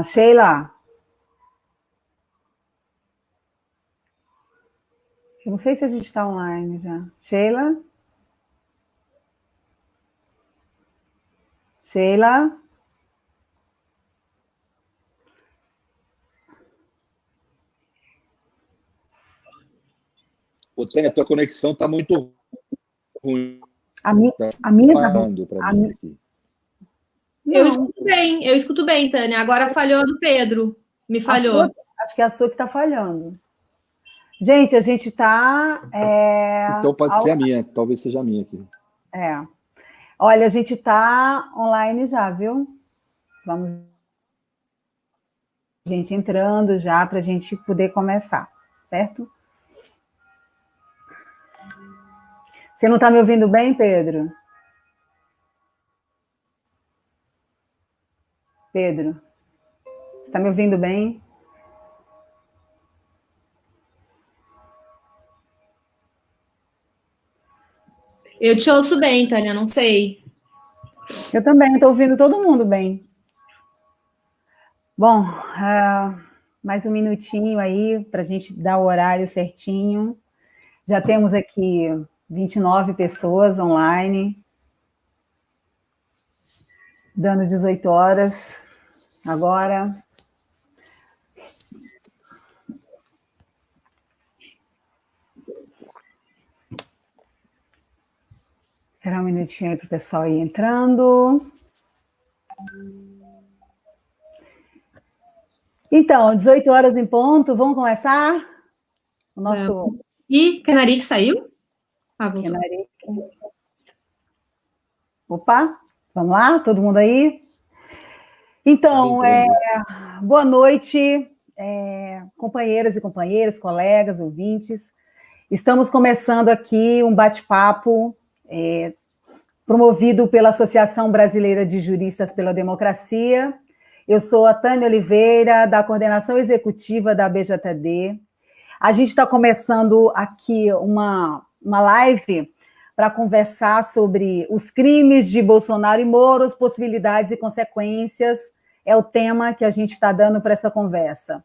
Sheila. Eu não sei se a gente está online já. Sheila? Sheila? Ô, Tânia, a tua conexão está muito ruim. A minha tá falando para mim aqui. Eu escuto bem, Tânia. Agora falhou do Pedro. Me falhou. Acho que é a sua que está falhando. Gente, a gente está... Então pode ser a minha, talvez seja a minha aqui. Olha, a gente está online já, viu? Vamos... Gente entrando já para a gente poder começar, certo? Você não está me ouvindo bem, Pedro? Pedro, você está me ouvindo bem? Eu te ouço bem, Tânia, não sei. Eu também, estou ouvindo todo mundo bem. Bom, mais um minutinho aí para a gente dar o horário certinho. Já temos aqui 29 pessoas online, dando 18 horas agora. Esperar um minutinho aí para o pessoal ir entrando. Então, 18 horas em ponto, vamos começar? O nosso... E Canarique saiu? Voltou. Canarique. Opa, vamos lá, todo mundo aí? Então, boa noite, companheiras e companheiros, colegas, ouvintes. Estamos começando aqui um bate-papo promovido pela Associação Brasileira de Juristas pela Democracia. Eu sou a Tânia Oliveira, da coordenação executiva da ABJD. A gente está começando aqui uma live para conversar sobre os crimes de Bolsonaro e Moro, as possibilidades e consequências, é o tema que a gente está dando para essa conversa.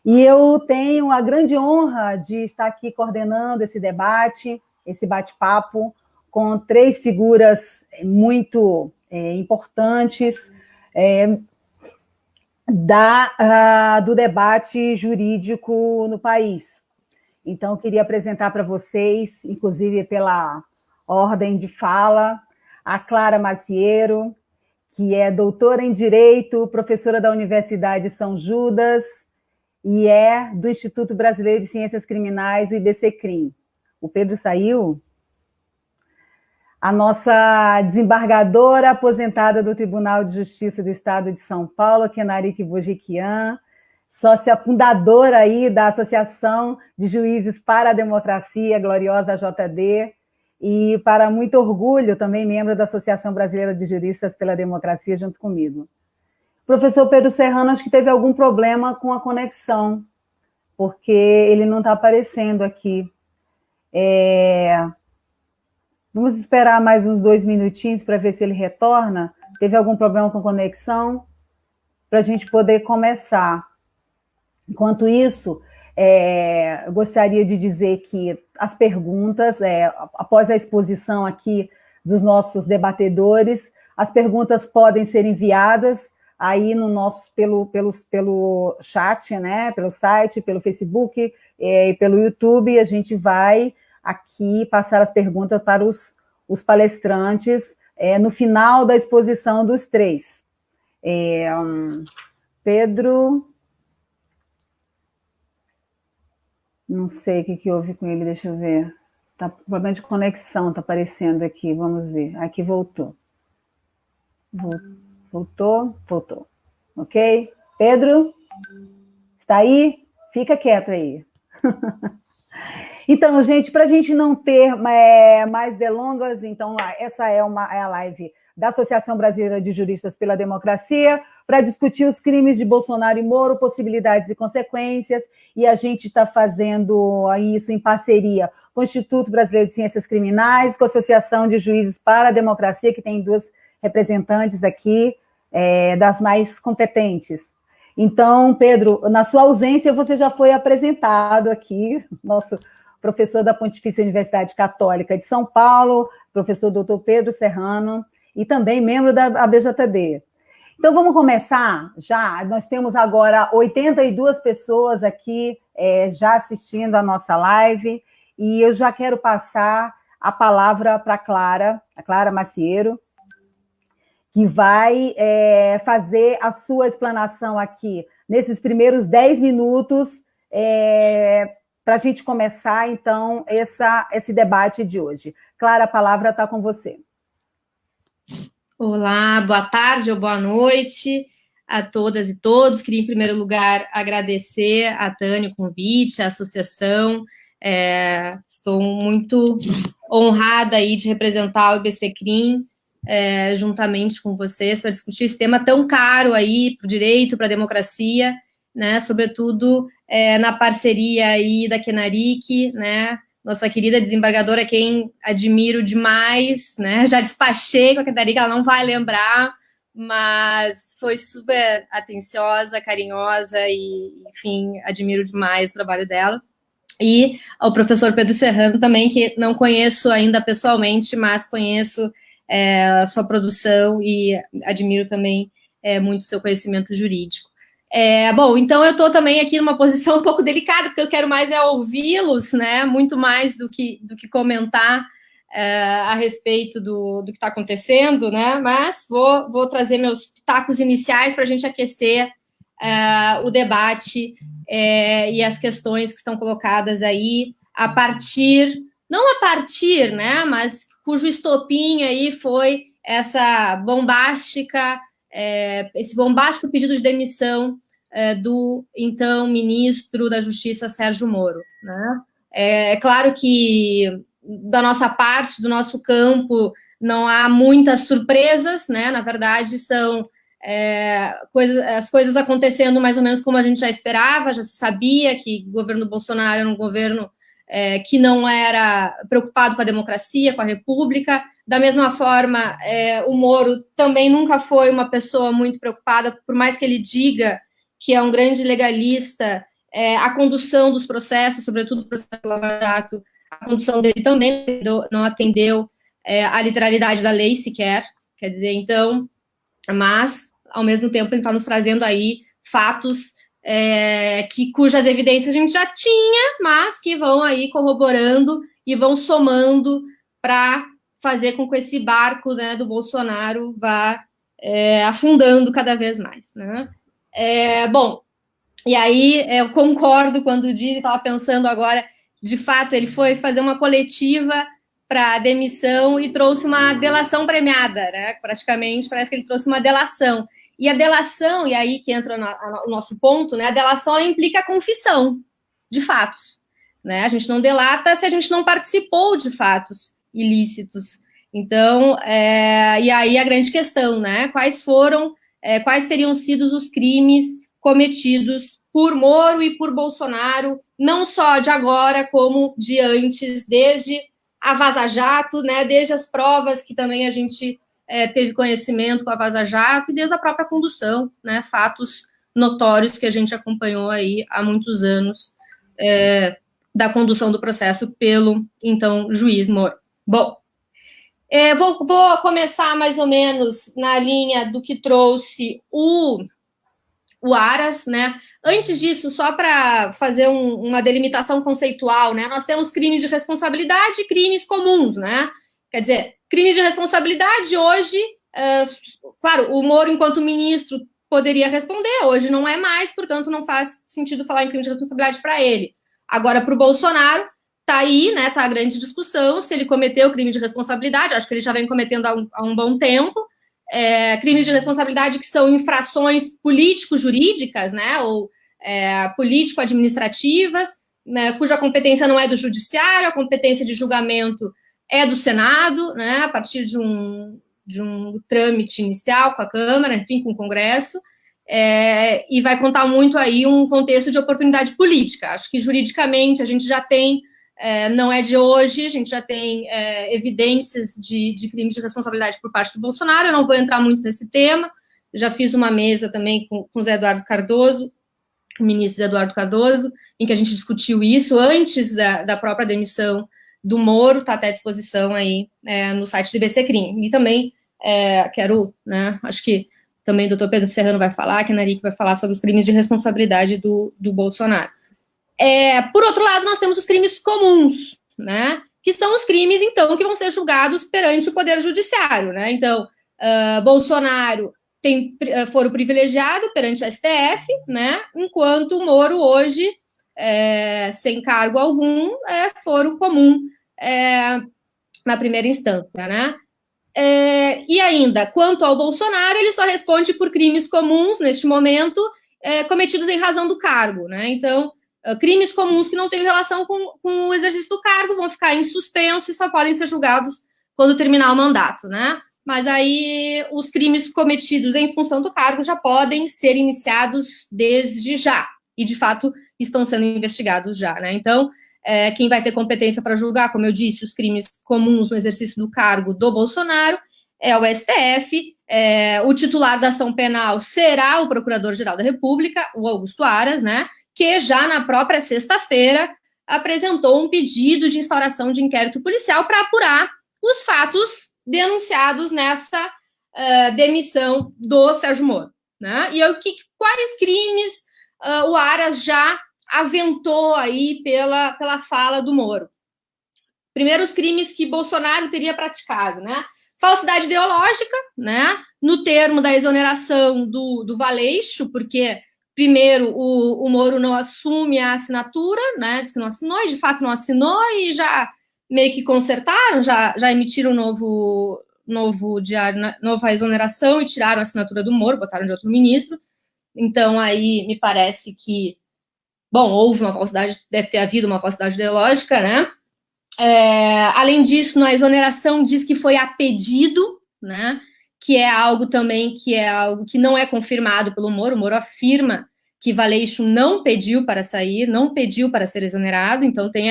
E eu tenho a grande honra de estar aqui coordenando esse debate, esse bate-papo, com três figuras muito importantes do debate jurídico no país. Então, eu queria apresentar para vocês, inclusive pela ordem de fala, a Clara Maciero, que é doutora em Direito, professora da Universidade de São Judas e do Instituto Brasileiro de Ciências Criminais, o IBCCRIM. O Pedro saiu? A nossa desembargadora aposentada do Tribunal de Justiça do Estado de São Paulo, Kenarique Bojiquian, sócia fundadora aí da Associação de Juízes para a Democracia, gloriosa JD, e para muito orgulho também membro da Associação Brasileira de Juristas pela Democracia, junto comigo. O professor Pedro Serrano, acho que teve algum problema com a conexão, porque ele não está aparecendo aqui. Vamos esperar mais uns 2 minutinhos para ver se ele retorna. Teve algum problema com a conexão? Para a gente poder começar. Enquanto isso, eu gostaria de dizer que as perguntas, após a exposição aqui dos nossos debatedores, as perguntas podem ser enviadas aí no nosso, pelo chat, né, pelo site, pelo Facebook e pelo YouTube. A gente vai aqui passar as perguntas para os palestrantes no final da exposição dos três. Pedro... Não sei o que houve com ele, deixa eu ver. Tá problema de conexão, está aparecendo aqui, vamos ver. Aqui voltou. Voltou. Ok? Pedro? Está aí? Fica quieto aí. Então, gente, para a gente não ter mais delongas, então, essa é a live da Associação Brasileira de Juristas pela Democracia, para discutir os crimes de Bolsonaro e Moro, possibilidades e consequências, e a gente está fazendo isso em parceria com o Instituto Brasileiro de Ciências Criminais, com a Associação de Juízes para a Democracia, que tem 2 representantes aqui, das mais competentes. Então, Pedro, na sua ausência, você já foi apresentado aqui, nosso professor da Pontifícia Universidade Católica de São Paulo, professor Dr. Pedro Serrano, e também membro da ABJD. Então, vamos começar já. Nós temos agora 82 pessoas aqui já assistindo a nossa live, e eu já quero passar a palavra para a Clara Macieiro, que vai fazer a sua explanação aqui nesses primeiros 10 minutos, para a gente começar, então, esse debate de hoje. Clara, a palavra está com você. Olá, boa tarde ou boa noite a todas e todos. Queria, em primeiro lugar, agradecer a Tânia o convite, a associação. Estou muito honrada aí de representar o IBCCRIM, juntamente com vocês, para discutir esse tema tão caro aí para o direito, para a democracia, né, sobretudo na parceria aí da Kenaric, né, nossa querida desembargadora, quem admiro demais, né, já despachei com a Kenaric, ela não vai lembrar, mas foi super atenciosa, carinhosa e, enfim, admiro demais o trabalho dela. E ao professor Pedro Serrano também, que não conheço ainda pessoalmente, mas conheço a sua produção e admiro também muito o seu conhecimento jurídico. Bom, então eu estou também aqui numa posição um pouco delicada, porque eu quero mais ouvi-los, né, muito mais do que comentar a respeito do que está acontecendo, né, mas vou trazer meus pitacos iniciais para a gente aquecer o debate e as questões que estão colocadas aí não a partir, né, mas cujo estopim aí foi esse bombástico pedido de demissão do então ministro da Justiça, Sérgio Moro, né? É claro que da nossa parte, do nosso campo, não há muitas surpresas, né? Na verdade, são as coisas acontecendo mais ou menos como a gente já esperava, já se sabia que o governo Bolsonaro era um governo que não era preocupado com a democracia, com a república. Da mesma forma, o Moro também nunca foi uma pessoa muito preocupada, por mais que ele diga que é um grande legalista, a condução dos processos, sobretudo o processo do Lava Jato, a condução dele também não atendeu à literalidade da lei sequer, quer dizer, então, mas, ao mesmo tempo, ele está nos trazendo aí fatos cujas evidências a gente já tinha, mas que vão aí corroborando e vão somando para fazer com que esse barco, né, do Bolsonaro vá afundando cada vez mais, né? Bom, e aí eu concordo quando diz, estava pensando agora, de fato, ele foi fazer uma coletiva para demissão e trouxe uma delação premiada, né? Praticamente, parece que ele trouxe uma delação. E a delação, e aí que entra o nosso ponto, né? A delação implica a confissão de fatos, né? A gente não delata se a gente não participou de fatos ilícitos. Então, e aí a grande questão, né? Quais teriam sido os crimes cometidos por Moro e por Bolsonaro, não só de agora, como de antes, desde a Vaza Jato, né? Desde as provas que também a gente teve conhecimento com a Vaza Jato e desde a própria condução, né? Fatos notórios que a gente acompanhou aí há muitos anos da condução do processo pelo, então, juiz Moro. Bom, vou começar mais ou menos na linha do que trouxe o Aras, né? Antes disso, só para fazer uma delimitação conceitual, né? Nós temos crimes de responsabilidade e crimes comuns, né? Quer dizer, crimes de responsabilidade hoje, claro, o Moro, enquanto ministro, poderia responder, hoje não é mais, portanto, não faz sentido falar em crime de responsabilidade para ele. Agora, para o Bolsonaro, tá aí, né? Tá a grande discussão se ele cometeu crime de responsabilidade, acho que ele já vem cometendo há um bom tempo. Crimes de responsabilidade que são infrações político-jurídicas, né, ou político-administrativas, né, cuja competência não é do judiciário, a competência de julgamento é do Senado, né, a partir de um trâmite inicial com a Câmara, enfim, com o Congresso, e vai contar muito aí um contexto de oportunidade política. Acho que juridicamente a gente já tem, não é de hoje, a gente já tem evidências de crimes de responsabilidade por parte do Bolsonaro, eu não vou entrar muito nesse tema, já fiz uma mesa também com o Zé Eduardo Cardoso, o ministro Zé Eduardo Cardoso, em que a gente discutiu isso antes da própria demissão do Moro, está até à disposição aí no site do IBC Crime. E também quero, né, acho que também o doutor Pedro Serrano vai falar, que a Naric vai falar sobre os crimes de responsabilidade do Bolsonaro. Por outro lado, nós temos os crimes comuns, né, que são os crimes, então, que vão ser julgados perante o Poder Judiciário, né? Então, Bolsonaro tem foro privilegiado perante o STF, né? Enquanto o Moro hoje, sem cargo algum, foro comum na primeira instância, né? E ainda, quanto ao Bolsonaro, ele só responde por crimes comuns, neste momento, cometidos em razão do cargo, né? Então, crimes comuns que não têm relação com o exercício do cargo vão ficar em suspenso e só podem ser julgados quando terminar o mandato, né? Mas aí os crimes cometidos em função do cargo já podem ser iniciados desde já, e de fato estão sendo investigados já, né? Então, quem vai ter competência para julgar, como eu disse, os crimes comuns no exercício do cargo do Bolsonaro é o STF, o titular da ação penal será o Procurador-Geral da República, o Augusto Aras, né? Que já na própria sexta-feira apresentou um pedido de instauração de inquérito policial para apurar os fatos denunciados nessa demissão do Sérgio Moro, né? E quais crimes o Aras já aventou aí pela fala do Moro? Primeiro, os crimes que Bolsonaro teria praticado, né? Falsidade ideológica, né? No termo da exoneração do Valeixo, porque primeiro, o Moro não assume a assinatura, né? Diz que não assinou, e de fato não assinou, e já meio que consertaram, já emitiram novo diário, nova exoneração e tiraram a assinatura do Moro, botaram de outro ministro. Então, aí me parece que, bom, houve uma falsidade, deve ter havido uma falsidade ideológica, né? Além disso, na exoneração diz que foi a pedido, né? Que é algo também que não é confirmado pelo Moro. O Moro afirma que Valeixo não pediu para sair, não pediu para ser exonerado, então tem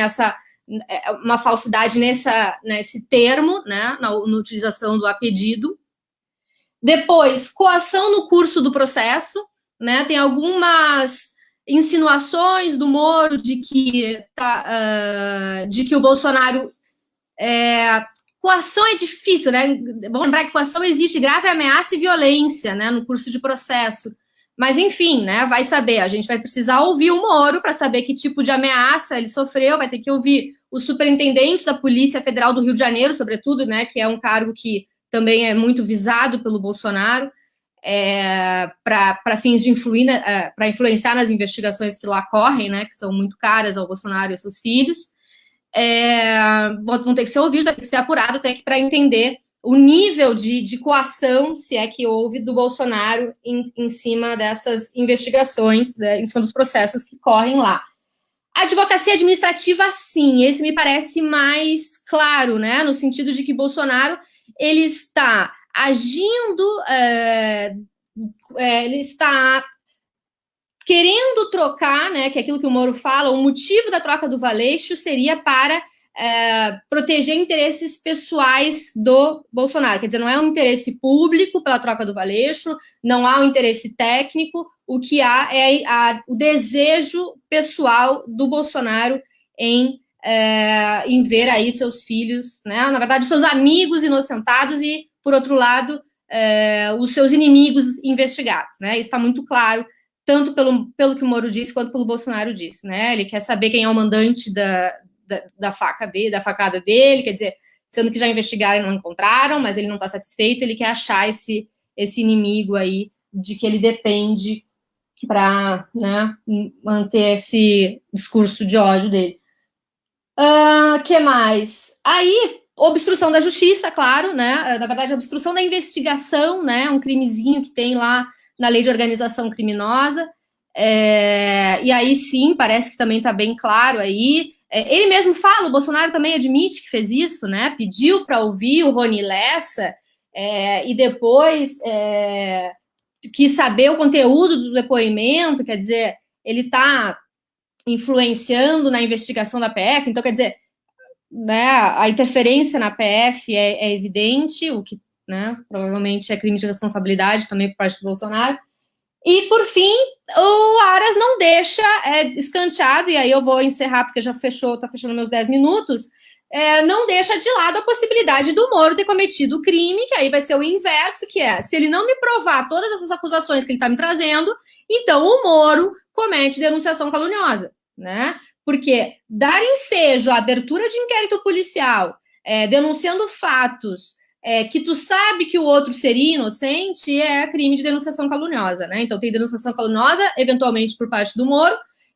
uma falsidade nesse termo, né, na utilização do a pedido. Depois, coação no curso do processo, né, tem algumas insinuações do Moro de que o Bolsonaro... Coação é difícil, né? Vamos lembrar que coação existe grave ameaça e violência, né, no curso de processo. Mas, enfim, né, vai saber. A gente vai precisar ouvir o Moro para saber que tipo de ameaça ele sofreu, vai ter que ouvir o superintendente da Polícia Federal do Rio de Janeiro, sobretudo, né, que é um cargo que também é muito visado pelo Bolsonaro, para fins de para influenciar nas investigações que lá correm, né, que são muito caras ao Bolsonaro e aos seus filhos. Vão ter que ser ouvidos, vai ter que ser apurado até que para entender o nível de coação, se é que houve, do Bolsonaro em cima dessas investigações, né, em cima dos processos que correm lá. Advocacia administrativa, sim, esse me parece mais claro, né, no sentido de que Bolsonaro ele está agindo, ele está querendo trocar, né, que é aquilo que o Moro fala, o motivo da troca do Valeixo seria para proteger interesses pessoais do Bolsonaro. Quer dizer, não é um interesse público pela troca do Valeixo, não há um interesse técnico, o que há é o desejo pessoal do Bolsonaro em ver aí seus filhos, né, na verdade, seus amigos inocentados e, por outro lado, os seus inimigos investigados, né, isso está muito claro, tanto pelo que o Moro disse, quanto pelo Bolsonaro disse, né, ele quer saber quem é o mandante da facada dele, quer dizer, sendo que já investigaram e não encontraram, mas ele não está satisfeito, ele quer achar esse inimigo aí de que ele depende para, né, manter esse discurso de ódio dele. Que mais? Aí, obstrução da justiça, claro, né, na verdade, obstrução da investigação, né, um crimezinho que tem lá na lei de organização criminosa, e aí sim, parece que também está bem claro aí. Ele mesmo fala, o Bolsonaro também admite que fez isso, né? Pediu para ouvir o Rony Lessa e depois quis saber o conteúdo do depoimento, quer dizer, ele está influenciando na investigação da PF, então, quer dizer, né, a interferência na PF é evidente, o que né? Provavelmente é crime de responsabilidade também por parte do Bolsonaro. E, por fim, o Aras não deixa escanteado, e aí eu vou encerrar porque já está fechando meus 10 minutos, não deixa de lado a possibilidade do Moro ter cometido o crime, que aí vai ser o inverso, que é, se ele não me provar todas essas acusações que ele está me trazendo, então o Moro comete denunciação caluniosa, né? Porque dar ensejo à abertura de inquérito policial, denunciando fatos que tu sabe que o outro seria inocente, é crime de denunciação caluniosa, né? Então tem denunciação caluniosa, eventualmente por parte do Moro,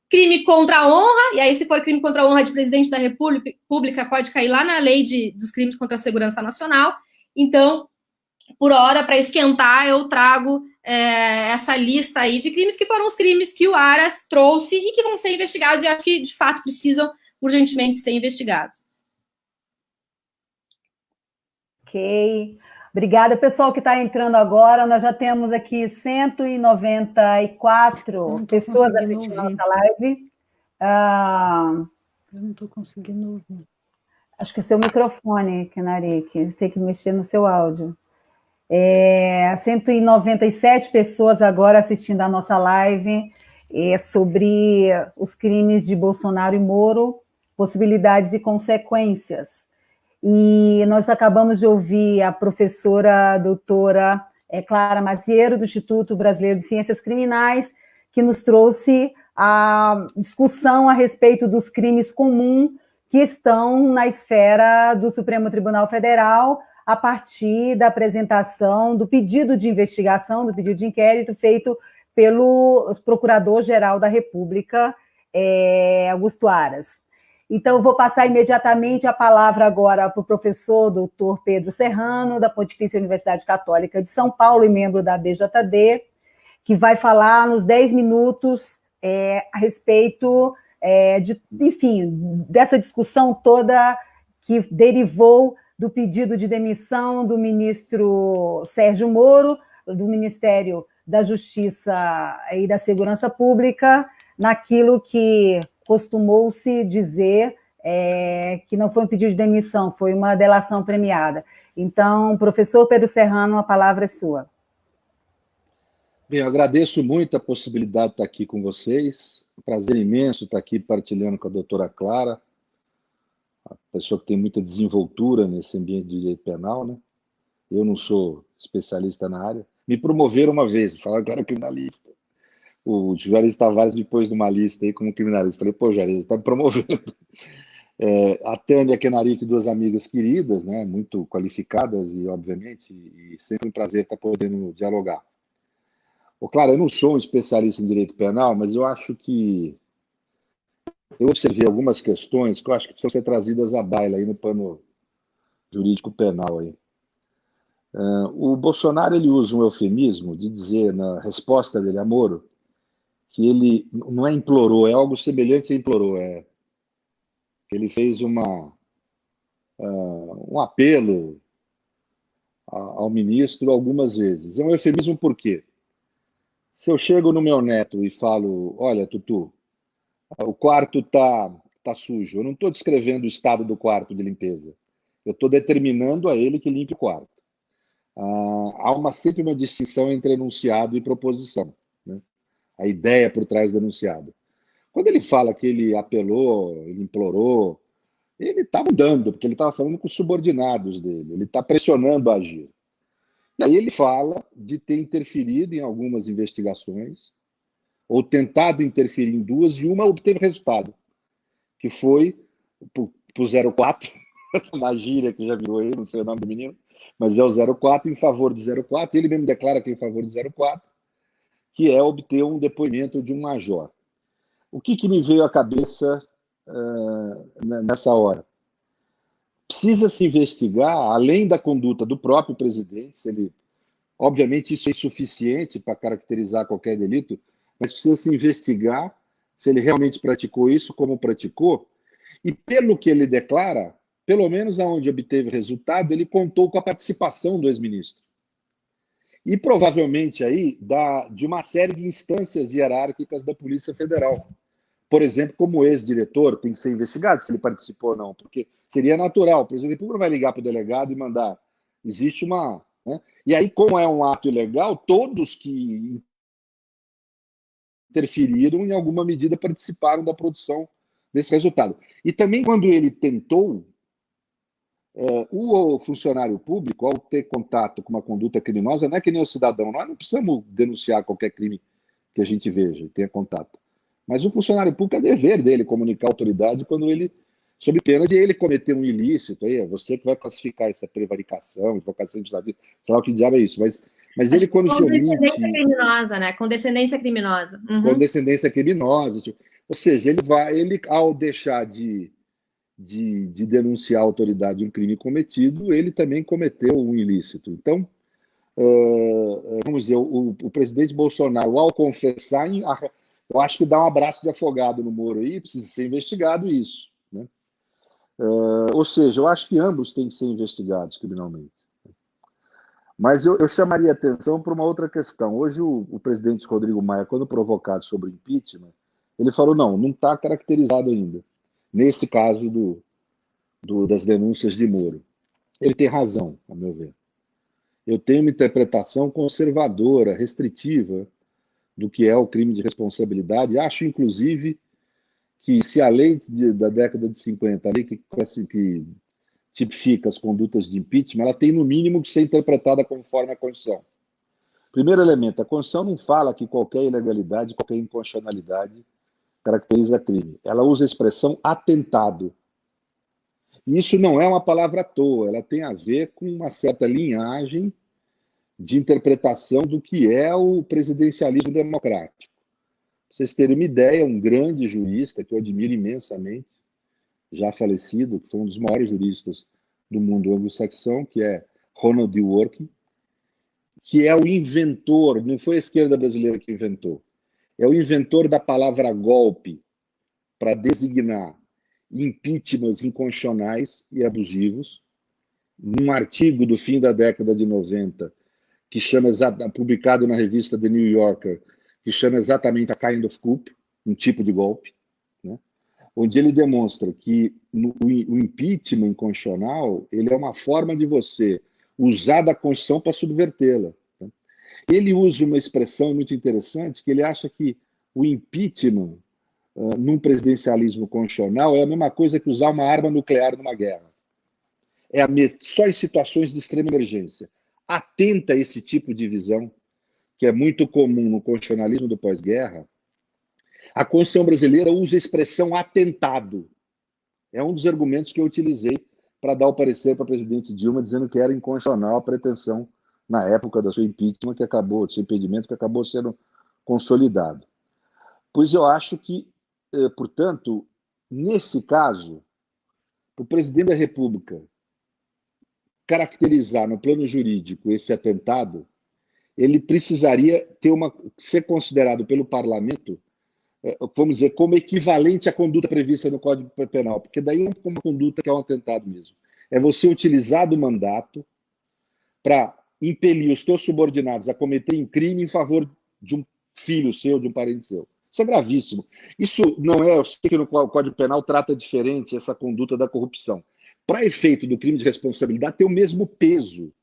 crime contra a honra, e aí se for crime contra a honra de presidente da República, pode cair lá na lei dos crimes contra a segurança nacional. Então, por hora, para esquentar, eu trago essa lista aí de crimes que foram os crimes que o Aras trouxe e que vão ser investigados e acho que, de fato, precisam urgentemente ser investigados. Ok. Obrigada, pessoal que está entrando agora. Nós já temos aqui 194 pessoas assistindo a nossa live. Eu não estou conseguindo ouvir. Acho que o seu microfone, Kenarik, tem que mexer no seu áudio. 197 pessoas agora assistindo a nossa live sobre os crimes de Bolsonaro e Moro, possibilidades e consequências. E nós acabamos de ouvir a professora doutora Clara Maziero, do Instituto Brasileiro de Ciências Criminais, que nos trouxe a discussão a respeito dos crimes comuns que estão na esfera do Supremo Tribunal Federal, a partir da apresentação do pedido de investigação, do pedido de inquérito feito pelo Procurador-Geral da República, Augusto Aras. Então, eu vou passar imediatamente a palavra agora para o professor doutor Pedro Serrano, da Pontifícia Universidade Católica de São Paulo e membro da BJD, que vai falar nos 10 minutos a respeito, dessa discussão toda que derivou do pedido de demissão do ministro Sérgio Moro, do Ministério da Justiça e da Segurança Pública, naquilo que costumou-se dizer que não foi um pedido de demissão, foi uma delação premiada. Então, professor Pedro Serrano, a palavra é sua. Bem, eu agradeço muito a possibilidade de estar aqui com vocês. Um prazer imenso estar aqui partilhando com a doutora Clara, a pessoa que tem muita desenvoltura nesse ambiente de direito penal, né? Eu não sou especialista na área. Me promoveram uma vez, falaram que eu era criminalista. O Juarez Tavares me pôs numa lista aí como criminalista. Falei, pô, Juarez, está me promovendo. A Tânia Kenarik, duas amigas queridas, né, muito qualificadas e, obviamente, sempre um prazer estar podendo dialogar. Claro, eu não sou um especialista em direito penal, mas eu acho que eu observei algumas questões que eu acho que precisam ser trazidas à baila aí no pano jurídico penal aí. O Bolsonaro ele usa um eufemismo de dizer na resposta dele a Moro que ele não implorou, é algo semelhante a implorou, ele fez um apelo ao ministro algumas vezes. É um eufemismo por quê? Se eu chego no meu neto e falo, olha, Tutu, o quarto tá sujo, eu não estou descrevendo o estado do quarto de limpeza, eu estou determinando a ele que limpe o quarto. Há sempre uma distinção entre enunciado e proposição, né? A ideia por trás do enunciado. Quando ele fala que ele apelou, ele implorou, ele está mudando, porque ele estava falando com os subordinados dele, ele está pressionando a agir. E aí ele fala de ter interferido em algumas investigações, ou tentado interferir em duas, e uma obteve resultado, que foi para o 04, uma gíria que já virou aí, não sei o nome do menino, mas é o 04, em favor do 04, ele mesmo declara que é em favor do 04, que é obter um depoimento de um major. O que me veio à cabeça nessa hora? Precisa se investigar, além da conduta do próprio presidente, obviamente isso é insuficiente para caracterizar qualquer delito, mas precisa se investigar se ele realmente praticou isso, como praticou, e pelo que ele declara, pelo menos aonde obteve resultado, ele contou com a participação do ex-ministro. E provavelmente aí de uma série de instâncias hierárquicas da Polícia Federal. Por exemplo, como ex-diretor, tem que ser investigado se ele participou ou não, porque seria natural. O presidente da República vai ligar para o delegado e mandar. Existe uma né? E aí, como é um ato ilegal, todos que interferiram, em alguma medida, participaram da produção desse resultado. E também, quando ele tentou, o funcionário público, ao ter contato com uma conduta criminosa, não é que nem o cidadão, nós não precisamos denunciar qualquer crime que a gente veja e tenha contato. Mas o funcionário público é dever dele comunicar à autoridade quando ele, sob pena de ele cometer um ilícito, aí é você que vai classificar essa prevaricação, invocação de saber, sei lá o que diabo é isso, mas ele quando se omite... Condescendência criminosa, né? Condescendência criminosa. Uhum. Condescendência criminosa. Ou seja, ele ao deixar de denunciar a autoridade de um crime cometido, ele também cometeu um ilícito. Então, vamos dizer, o presidente Bolsonaro, ao confessar, eu acho que dá um abraço de afogado no Moro aí, precisa ser investigado isso, né? Ou seja, eu acho que ambos têm que ser investigados criminalmente. Mas eu chamaria atenção para uma outra questão. Hoje o presidente Rodrigo Maia, quando provocado sobre o impeachment, ele falou, não está caracterizado ainda, nesse caso das denúncias de Moro. Ele tem razão, a meu ver. Eu tenho uma interpretação conservadora, restritiva, do que é o crime de responsabilidade. Acho, inclusive, que se a lei da década de 50, a lei que tipifica as condutas de impeachment, ela tem, no mínimo, que ser interpretada conforme a Constituição. Primeiro elemento, a Constituição não fala que qualquer ilegalidade, qualquer inconstitucionalidade caracteriza crime. Ela usa a expressão atentado. E isso não é uma palavra à toa, ela tem a ver com uma certa linhagem de interpretação do que é o presidencialismo democrático. Pra vocês terem uma ideia, um grande jurista, que eu admiro imensamente, já falecido, que foi um dos maiores juristas do mundo anglo-saxão, que é Ronald Dworkin, que é o inventor, não foi a esquerda brasileira que inventou, é o inventor da palavra golpe para designar impeachments inconstitucionais e abusivos, num artigo do fim da década de 90, que chama, publicado na revista The New Yorker, que chama exatamente a kind of coup, um tipo de golpe, né? Onde ele demonstra que o impeachment inconstitucional ele é uma forma de você usar da Constituição para subvertê-la. Né? Ele usa uma expressão muito interessante, que ele acha que o impeachment num presidencialismo constitucional é a mesma coisa que usar uma arma nuclear numa guerra. Só em situações de extrema emergência. Atenta a esse tipo de visão, que é muito comum no constitucionalismo do pós-guerra. A Constituição brasileira usa a expressão atentado. É um dos argumentos que eu utilizei para dar o parecer para a presidente Dilma, dizendo que era inconstitucional a pretensão, na época do seu impeachment, do seu impedimento, que acabou sendo consolidado. Pois eu acho que, portanto, nesse caso, o presidente da República caracterizar no plano jurídico esse atentado, ele precisaria ser considerado pelo parlamento, vamos dizer, como equivalente à conduta prevista no Código Penal, porque daí é uma conduta que é um atentado mesmo. É você utilizar do mandato para impelir os teus subordinados a cometerem crime em favor de um filho seu, de um parente seu. Isso é gravíssimo. Isso não é, eu sei que no Código Penal trata diferente essa conduta da corrupção. Para efeito do crime de responsabilidade, tem o mesmo peso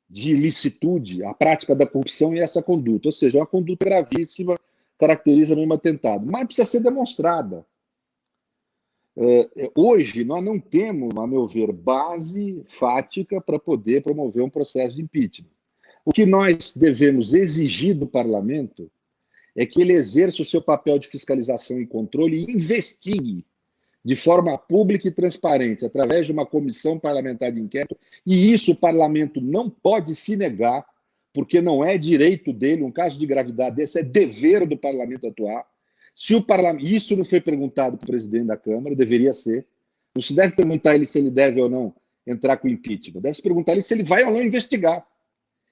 de ilicitude, a prática da corrupção e essa conduta. Ou seja, é uma conduta gravíssima, caracteriza mesmo atentado. Mas precisa ser demonstrada. Hoje, nós não temos, a meu ver, base fática para poder promover um processo de impeachment. O que nós devemos exigir do parlamento é que ele exerça o seu papel de fiscalização e controle e investigue de forma pública e transparente, através de uma comissão parlamentar de inquérito, e isso o parlamento não pode se negar, porque não é direito dele, um caso de gravidade desse, é dever do parlamento atuar. Se o parlamento, isso não foi perguntado para o presidente da Câmara, deveria ser. Não se deve perguntar ele se ele deve ou não entrar com impeachment, deve se perguntar ele se ele vai ou não investigar.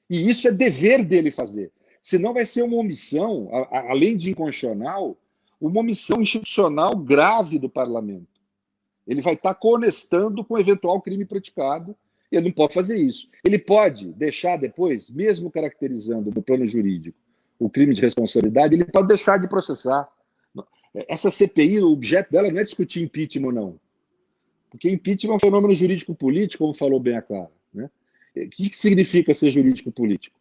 E isso é dever dele fazer. Senão vai ser uma omissão, além de inconstitucional, uma omissão institucional grave do parlamento. Ele vai estar coonestando com o eventual crime praticado, e ele não pode fazer isso. Ele pode deixar depois, mesmo caracterizando no plano jurídico o crime de responsabilidade, ele pode deixar de processar. Essa CPI, o objeto dela não é discutir impeachment ou não. Porque impeachment é um fenômeno jurídico-político, como falou bem a Clara, né? O que significa ser jurídico político?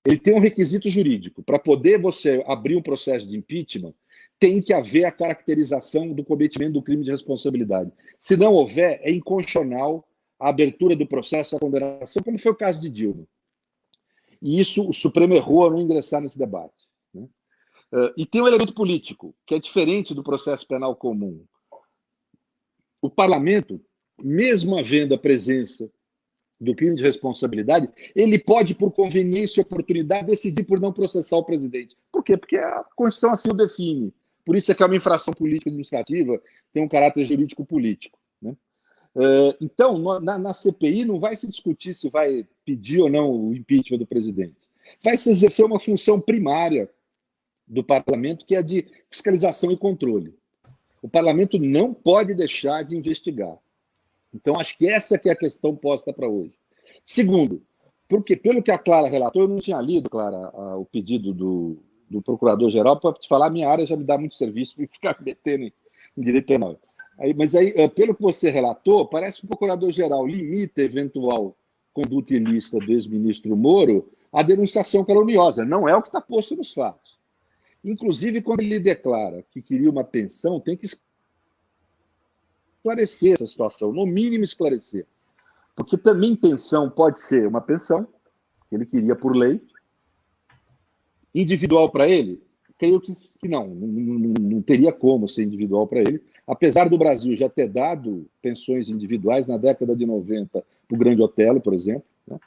Ele tem um requisito jurídico. Para poder você abrir um processo de impeachment, tem que haver a caracterização do cometimento do crime de responsabilidade. Se não houver, é inconstitucional a abertura do processo, a condenação, como foi o caso de Dilma. E isso o Supremo errou ao não ingressar nesse debate, né? E tem um elemento político, que é diferente do processo penal comum. O parlamento, mesmo havendo a presença do crime de responsabilidade, ele pode, por conveniência e oportunidade, decidir por não processar o presidente. Por quê? Porque a Constituição assim o define. Por isso é que é uma infração política administrativa, tem um caráter jurídico-político, né? Então, na CPI não vai se discutir se vai pedir ou não o impeachment do presidente. Vai se exercer uma função primária do parlamento, que é a de fiscalização e controle. O parlamento não pode deixar de investigar. Então, acho que essa que é a questão posta para hoje. Segundo, porque, pelo que a Clara relatou, eu não tinha lido, Clara, o pedido do Procurador-Geral, para te falar, a minha área já me dá muito serviço para ficar metendo em direito penal. Mas aí, pelo que você relatou, parece que o Procurador-Geral limita a eventual conduta ilícita do ex-ministro Moro à denunciação caluniosa. Não é o que está posto nos fatos. Inclusive, quando ele declara que queria uma pensão, tem que esclarecer essa situação, no mínimo esclarecer. Porque também pensão pode ser uma pensão, que ele queria por lei, individual para ele. Creio que não teria como ser individual para ele, apesar do Brasil já ter dado pensões individuais na década de 90 para o Grande Otelo, por exemplo, né?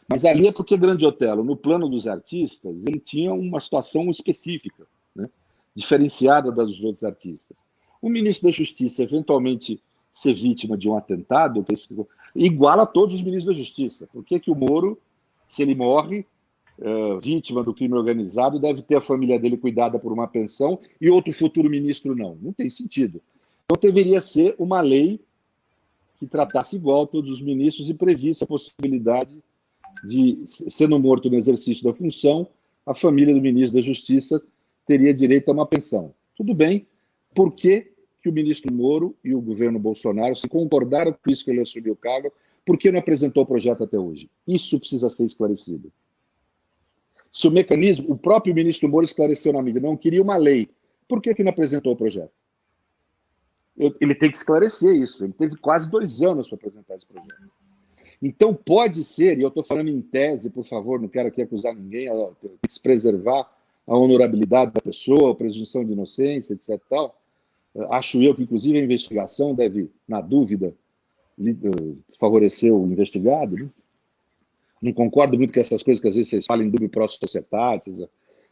Mas ali é porque Grande Otelo, no plano dos artistas, ele tinha uma situação específica, né? Diferenciada das dos outros artistas. O ministro da Justiça, eventualmente, ser vítima de um atentado, iguala a todos os ministros da Justiça. Por que o Moro, se ele morre, vítima do crime organizado, deve ter a família dele cuidada por uma pensão e outro futuro ministro não? Não tem sentido. Então, deveria ser uma lei que tratasse igual todos os ministros e previsse a possibilidade de, sendo morto no exercício da função, a família do ministro da Justiça teria direito a uma pensão. Tudo bem, por que o ministro Moro e o governo Bolsonaro se concordaram com isso que ele assumiu o cargo? Por que não apresentou o projeto até hoje? Isso precisa ser esclarecido. Se o mecanismo, o próprio ministro Moro esclareceu na mídia, não queria uma lei, por que não apresentou o projeto? Ele tem que esclarecer isso. Ele teve quase 2 anos para apresentar esse projeto. Então, pode ser, e eu estou falando em tese, por favor, não quero aqui acusar ninguém, tem que se preservar a honorabilidade da pessoa, a presunção de inocência, etc. Tal. Acho eu que, inclusive, a investigação deve, na dúvida, favorecer o investigado, né? Não concordo muito com essas coisas que às vezes vocês falam em dúvida próximo societatis,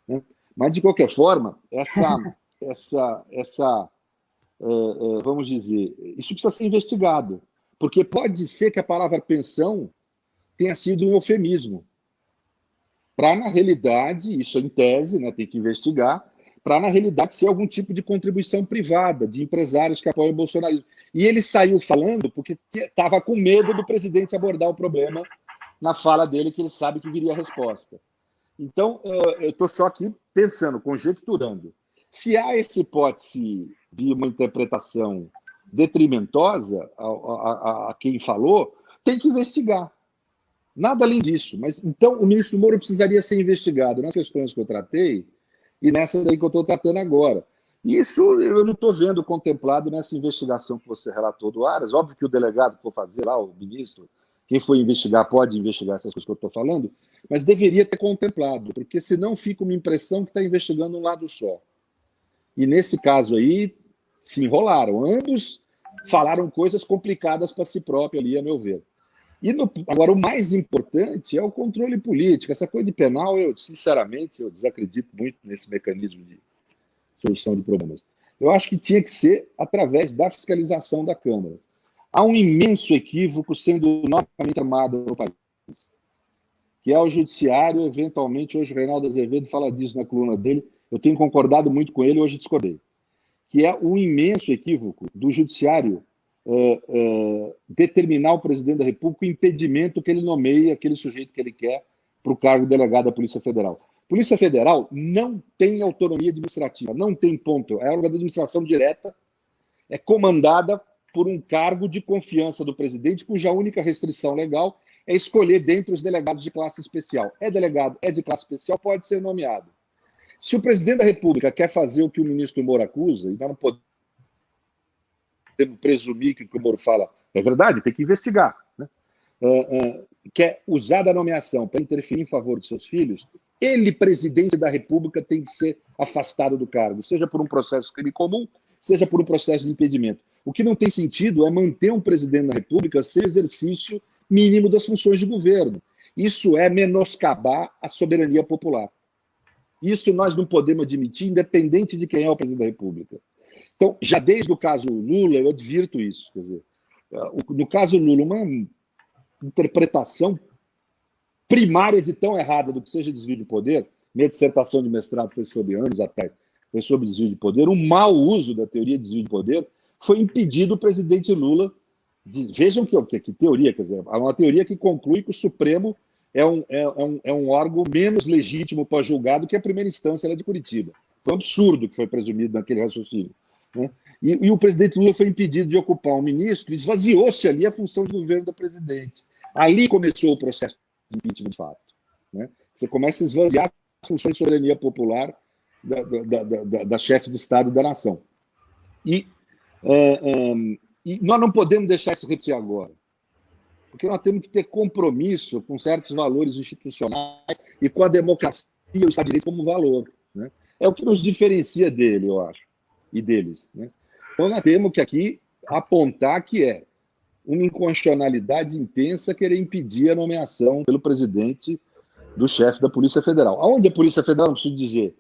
né? Mas, de qualquer forma, vamos dizer, isso precisa ser investigado, porque pode ser que a palavra pensão tenha sido um eufemismo, para, na realidade, isso em tese, né, tem que investigar, para, na realidade, ser algum tipo de contribuição privada, de empresários que apoiam o bolsonarismo. E ele saiu falando porque estava com medo do presidente abordar o problema na fala dele, que ele sabe que viria a resposta. Então, eu estou só aqui pensando, conjecturando. Se há essa hipótese de uma interpretação detrimentosa a quem falou, tem que investigar. Nada além disso. Mas, então, o ministro Moro precisaria ser investigado nas questões que eu tratei e nessa daí que eu estou tratando agora. Isso eu não estou vendo contemplado nessa investigação que você relatou do Aras. Óbvio que o delegado que for fazer lá, o ministro, quem for investigar pode investigar essas coisas que eu estou falando, mas deveria ter contemplado, porque senão fica uma impressão que está investigando um lado só. E nesse caso aí, se enrolaram. Ambos falaram coisas complicadas para si próprio ali, a meu ver. Agora, o mais importante é o controle político. Essa coisa de penal, sinceramente, eu desacredito muito nesse mecanismo de solução de problemas. Eu acho que tinha que ser através da fiscalização da Câmara. Há um imenso equívoco sendo novamente armado no país, que é o judiciário, eventualmente, hoje o Reinaldo Azevedo fala disso na coluna dele, eu tenho concordado muito com ele, hoje discordei, que é um imenso equívoco do judiciário determinar ao presidente da República o impedimento que ele nomeie aquele sujeito que ele quer para o cargo de delegado da Polícia Federal. Polícia Federal não tem autonomia administrativa, não tem ponto. É órgão de administração direta, é comandada por um cargo de confiança do presidente, cuja única restrição legal é escolher dentre os delegados de classe especial. É delegado, é de classe especial, pode ser nomeado. Se o presidente da República quer fazer o que o ministro Moro acusa, e nós não podemos presumir que o que o Moro fala é verdade, tem que investigar, né? Quer usar da nomeação para interferir em favor de seus filhos, ele, presidente da República, tem que ser afastado do cargo, seja por um processo de crime comum, seja por um processo de impedimento. O que não tem sentido é manter um presidente da República sem exercício mínimo das funções de governo. Isso é menoscabar a soberania popular. Isso nós não podemos admitir, independente de quem é o presidente da República. Então, já desde o caso Lula, eu advirto isso. Quer dizer, no caso Lula, uma interpretação primária de tão errada do que seja desvio de poder, minha dissertação de mestrado foi sobre anos atrás, foi sobre desvio de poder, um mau uso da teoria de desvio de poder foi impedido o presidente Lula de... Vejam que teoria, quer dizer, é uma teoria que conclui que o Supremo é um órgão menos legítimo para julgar do que a primeira instância lá de Curitiba. Foi um absurdo que foi presumido naquele raciocínio, né? E o presidente Lula foi impedido de ocupar um ministro, esvaziou-se ali a função de governo do presidente. Ali começou o processo de impeachment de fato, né? Você começa a esvaziar as funções de soberania popular da chefe de Estado da nação. E nós não podemos deixar isso repetir agora, porque nós temos que ter compromisso com certos valores institucionais e com a democracia e o Estado de Direito como valor, né? É o que nos diferencia dele, eu acho, e deles, né? Então nós temos que aqui apontar que é uma inconstitucionalidade intensa querer impedir a nomeação pelo presidente do chefe da Polícia Federal. Aonde a Polícia Federal, não preciso dizer,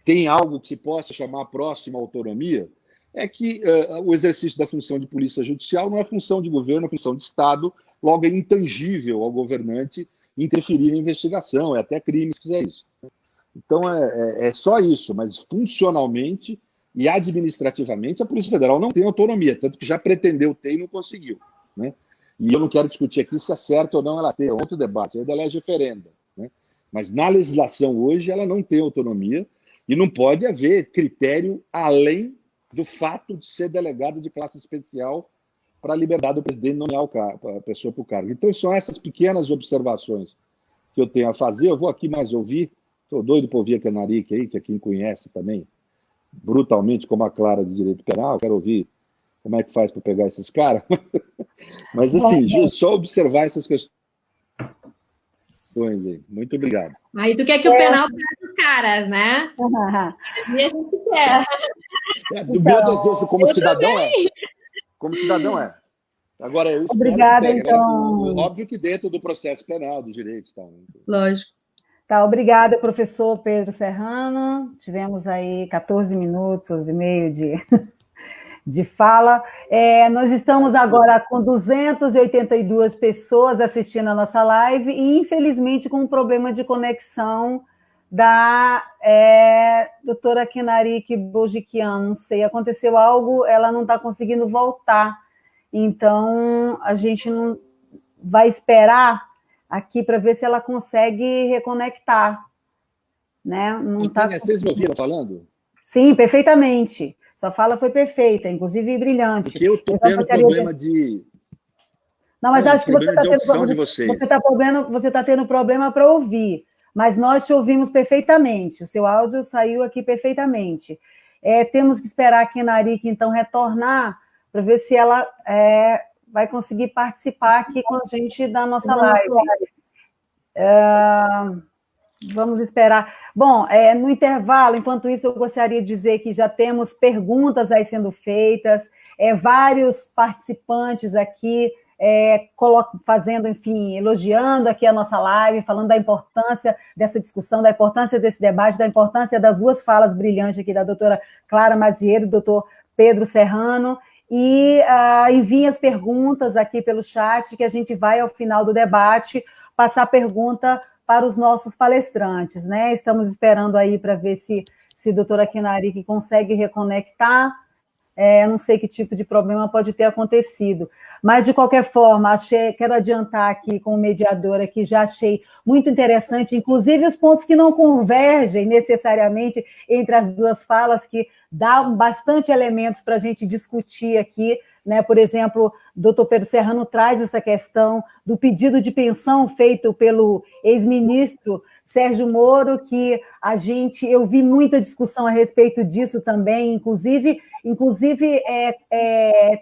tem algo que se possa chamar próxima autonomia, é que o exercício da função de polícia judicial não é função de governo, é função de Estado, logo é intangível ao governante interferir na investigação, é até crime se fizer isso. Então é só isso, mas funcionalmente e administrativamente a Polícia Federal não tem autonomia, tanto que já pretendeu ter e não conseguiu, né? E eu não quero discutir aqui se é certo ou não ela ter, é outro debate, aí da lei referenda, né? Mas na legislação hoje ela não tem autonomia e não pode haver critério além do fato de ser delegado de classe especial para a liberdade do presidente nomear a pessoa para o cargo. Então, são essas pequenas observações que eu tenho a fazer. Eu vou aqui mais ouvir, estou doido para ouvir a Kenarique aí, que é quem conhece também, brutalmente, como a Clara de Direito Penal, quero ouvir como é que faz para pegar esses caras. Mas, assim, só observar essas questões aí. Muito obrigado. Aí tu quer que o penal pegue os caras, né? E a gente quer. Do meu desejo como cidadão também. Como cidadão é. Agora, eu espero obrigada, que pegue, então. né? Óbvio que dentro do processo penal, dos direitos. Tá? Lógico. Tá, obrigada, professor Pedro Serrano. Tivemos aí 14 minutos e meio de fala. Nós estamos agora com 282 pessoas assistindo a nossa live e, infelizmente, com um problema de conexão da doutora Kenarique Bojiquian. Não sei, aconteceu algo, ela não está conseguindo voltar. Então, a gente não vai esperar aqui para ver se ela consegue reconectar, né? Não tá Vocês me ouviram falando? Sim, perfeitamente. Sua fala foi perfeita, inclusive brilhante. Porque eu estou tendo problema de... Não, mas acho que você está tendo problema para ouvir, mas nós te ouvimos perfeitamente. O seu áudio saiu aqui perfeitamente. Temos que esperar a Kenarique, então, retornar para ver se ela vai conseguir participar aqui com a gente da nossa live. Vamos esperar. Bom, no intervalo, enquanto isso, eu gostaria de dizer que já temos perguntas aí sendo feitas, vários participantes aqui fazendo, enfim, elogiando aqui a nossa live, falando da importância dessa discussão, da importância desse debate, da importância das duas falas brilhantes aqui da doutora Clara Mazieiro e do doutor Pedro Serrano. E enviem as perguntas aqui pelo chat, que a gente vai, ao final do debate, passar a pergunta para os nossos palestrantes, né? Estamos esperando aí para ver se a doutora Kenarique consegue reconectar. Não sei que tipo de problema pode ter acontecido. Mas, de qualquer forma, quero adiantar aqui com o mediador aqui, já achei muito interessante, inclusive os pontos que não convergem necessariamente entre as duas falas, que dão bastante elementos para a gente discutir aqui né? Por exemplo, o doutor Pedro Serrano traz essa questão do pedido de pensão feito pelo ex-ministro Sérgio Moro, que eu vi muita discussão a respeito disso também, inclusive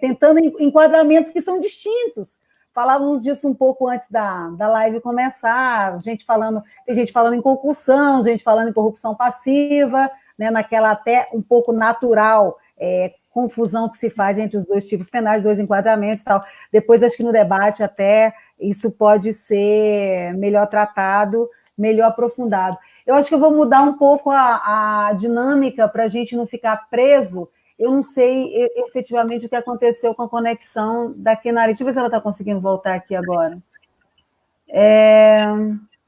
tentando enquadramentos que são distintos. Falávamos disso um pouco antes da live começar, tem gente falando em concussão, gente falando em corrupção passiva, né, naquela até um pouco natural confusão que se faz entre os dois tipos penais, dois enquadramentos e tal. Depois, acho que no debate até isso pode ser melhor tratado, melhor aprofundado. Eu acho que eu vou mudar um pouco a dinâmica para a gente não ficar preso. Eu não sei efetivamente o que aconteceu com a conexão da Kenari. Deixa eu ver se ela está conseguindo voltar aqui agora.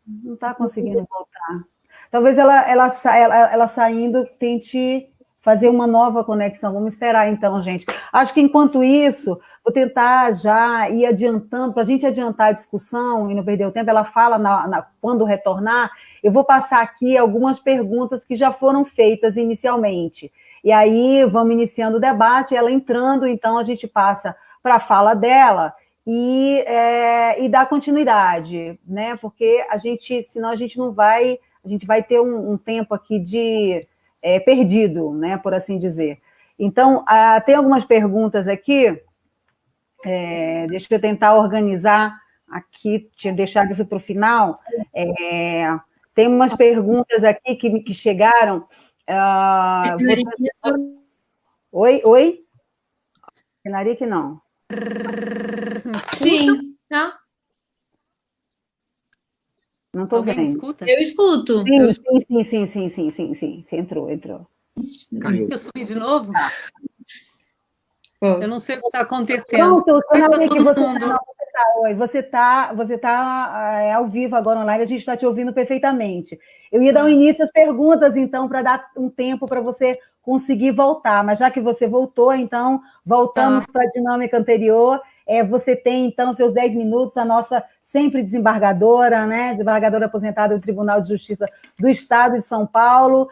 Não está conseguindo voltar. Talvez ela saindo tente fazer uma nova conexão. Vamos esperar, então, gente. Acho que, enquanto isso, vou tentar já ir adiantando, para a gente adiantar a discussão e não perder o tempo. Ela fala, quando retornar, eu vou passar aqui algumas perguntas que já foram feitas inicialmente. E aí, vamos iniciando o debate, ela entrando, então a gente passa para a fala dela e dá continuidade, né? Porque senão a gente não vai, a gente vai ter um tempo aqui perdido, né? Por assim dizer. Então, tem algumas perguntas aqui, deixa eu tentar organizar aqui, tinha deixado isso para o final. Tem umas perguntas aqui que chegaram. Oi? Kenarique, não. Sim, tá? Não estou vendo. Escuta? Eu escuto. Sim. Entrou. Caiu. Eu subi de novo? Oh. Eu não sei o que está acontecendo. Pronto, Kenarique, você está ao vivo agora online, a gente está te ouvindo perfeitamente. Eu ia dar um início às perguntas, então, para dar um tempo para você conseguir voltar, mas já que você voltou, então, voltamos para a dinâmica anterior. Você tem, então, seus 10 minutos, a nossa sempre desembargadora, né? Desembargadora aposentada do Tribunal de Justiça do Estado de São Paulo,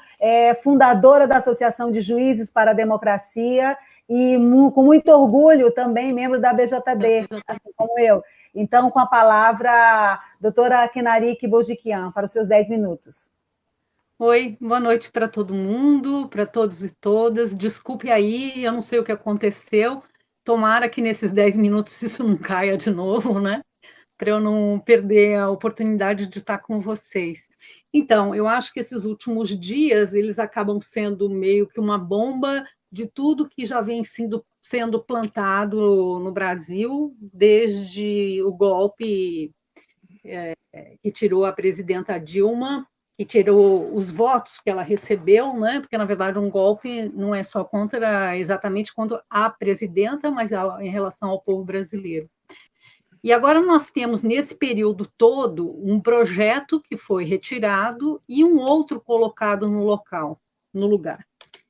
fundadora da Associação de Juízes para a Democracia, e com muito orgulho também membro da BJD, assim como eu. Então, com a palavra, doutora Kenarique Bojiquian, para os seus 10 minutos. Oi, boa noite para todo mundo, para todos e todas. Desculpe aí, eu não sei o que aconteceu. Tomara que nesses 10 minutos isso não caia de novo, né? Para eu não perder a oportunidade de estar com vocês. Então, eu acho que esses últimos dias, eles acabam sendo meio que uma bomba de tudo que já vem sendo plantado no Brasil, desde o golpe que tirou a presidenta Dilma, que tirou os votos que ela recebeu, né? Porque, na verdade, um golpe não é só exatamente contra a presidenta, mas em relação ao povo brasileiro. E agora nós temos, nesse período todo, um projeto que foi retirado e um outro colocado no lugar.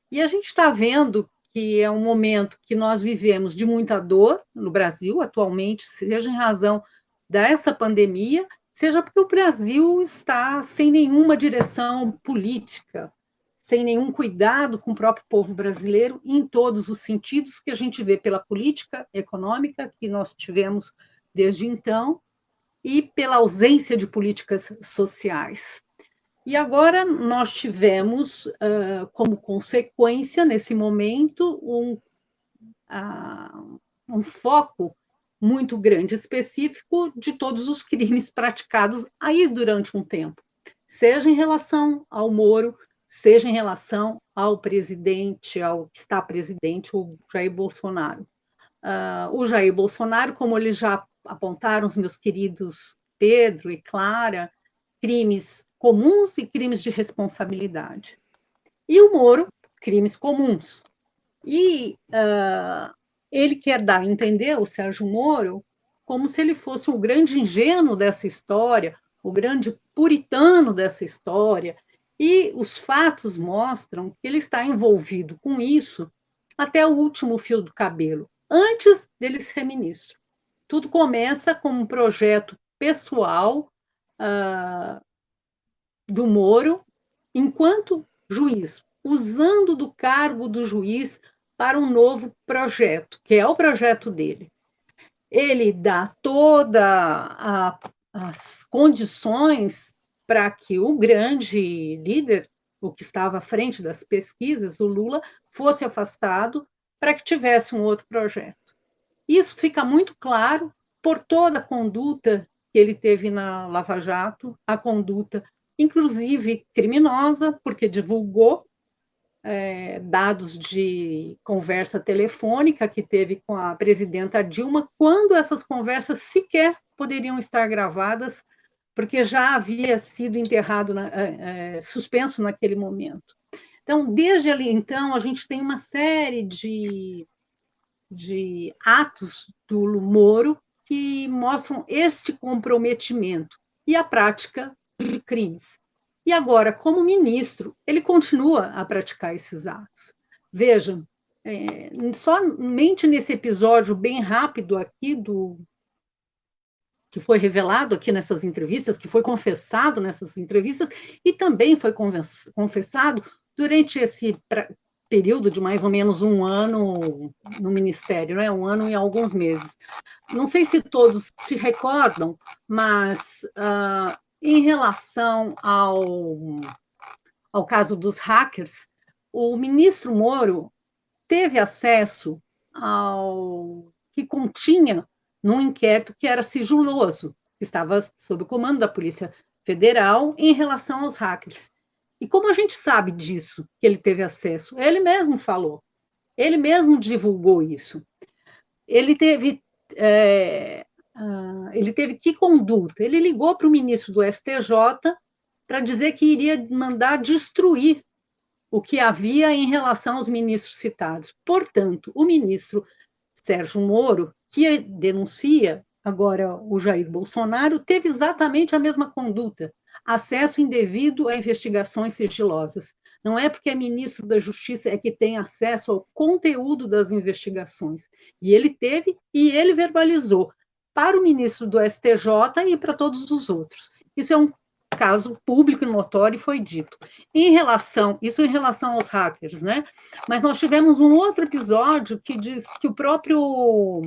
E a gente está vendo que é um momento que nós vivemos de muita dor no Brasil, atualmente, seja em razão dessa pandemia, seja porque o Brasil está sem nenhuma direção política, sem nenhum cuidado com o próprio povo brasileiro, em todos os sentidos que a gente vê pela política econômica que nós tivemos desde então, e pela ausência de políticas sociais. E agora nós tivemos, como consequência, nesse momento, um foco muito grande, específico, de todos os crimes praticados aí durante um tempo, seja em relação ao Moro, seja em relação ao presidente, ao que está presidente, o Jair Bolsonaro. O Jair Bolsonaro, como eles já apontaram os meus queridos Pedro e Clara, crimes comuns e crimes de responsabilidade. E o Moro, crimes comuns. E ele quer dar a entender, o Sérgio Moro, como se ele fosse o grande ingênuo dessa história, o grande puritano dessa história. E os fatos mostram que ele está envolvido com isso até o último fio do cabelo, antes dele ser ministro. Tudo começa com um projeto pessoal do Moro, enquanto juiz, usando do cargo do juiz para um novo projeto, que é o projeto dele. Ele dá todas as condições para que o grande líder, o que estava à frente das pesquisas, o Lula, fosse afastado para que tivesse um outro projeto. Isso fica muito claro por toda a conduta que ele teve na Lava Jato, a conduta, inclusive criminosa, porque divulgou dados de conversa telefônica que teve com a presidenta Dilma, quando essas conversas sequer poderiam estar gravadas, porque já havia sido enterrado, suspenso naquele momento. Então, desde ali, então, a gente tem uma série de atos do Moro que mostram este comprometimento e a prática de crimes. E agora, como ministro, ele continua a praticar esses atos. Vejam, somente nesse episódio bem rápido aqui que foi revelado aqui nessas entrevistas, que foi confessado nessas entrevistas, e também foi confessado durante esse período de mais ou menos um ano no Ministério, né? Um ano e alguns meses. Não sei se todos se recordam, mas em relação ao caso dos hackers, o ministro Moro teve acesso ao que continha num inquérito que era sigiloso, que estava sob o comando da Polícia Federal em relação aos hackers. E como a gente sabe disso, que ele teve acesso? Ele mesmo falou, ele mesmo divulgou isso. Ele teve que conduta? Ele ligou para o ministro do STJ para dizer que iria mandar destruir o que havia em relação aos ministros citados. Portanto, o ministro Sérgio Moro, que denuncia agora o Jair Bolsonaro, teve exatamente a mesma conduta, acesso indevido a investigações sigilosas. Não é porque é ministro da Justiça é que tem acesso ao conteúdo das investigações. E ele teve e ele verbalizou para o ministro do STJ e para todos os outros. Isso é um caso público e notório, foi dito. Isso em relação aos hackers, né? Mas nós tivemos um outro episódio que diz que o próprio...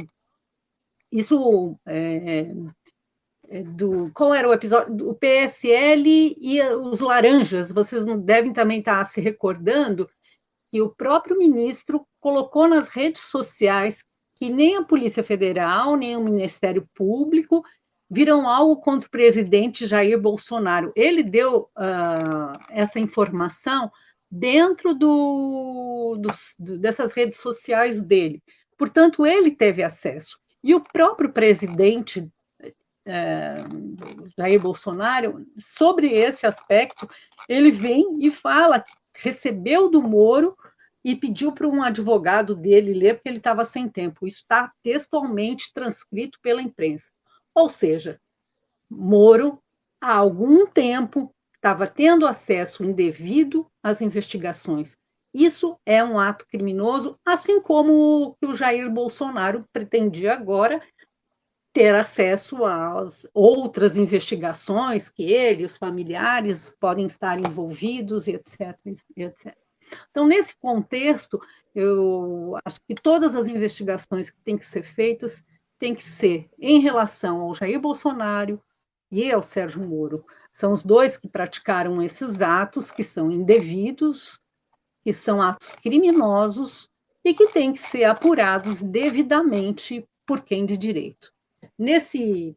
qual era o episódio? O PSL e os laranjas, vocês não devem também estar se recordando, que o próprio ministro colocou nas redes sociais que nem a Polícia Federal, nem o Ministério Público viram algo contra o presidente Jair Bolsonaro. Ele deu essa informação dentro dessas redes sociais dele. Portanto, ele teve acesso. E o próprio presidente Jair Bolsonaro, sobre esse aspecto, ele vem e fala que recebeu do Moro e pediu para um advogado dele ler, porque ele estava sem tempo. Isso está textualmente transcrito pela imprensa. Ou seja, Moro, há algum tempo, estava tendo acesso indevido às investigações. Isso é um ato criminoso, assim como o Jair Bolsonaro pretendia agora ter acesso às outras investigações que ele e os familiares podem estar envolvidos, etc, etc. Então, nesse contexto, eu acho que todas as investigações que têm que ser feitas têm que ser em relação ao Jair Bolsonaro e ao Sérgio Moro. São os dois que praticaram esses atos que são indevidos, que são atos criminosos e que têm que ser apurados devidamente por quem de direito. Nesses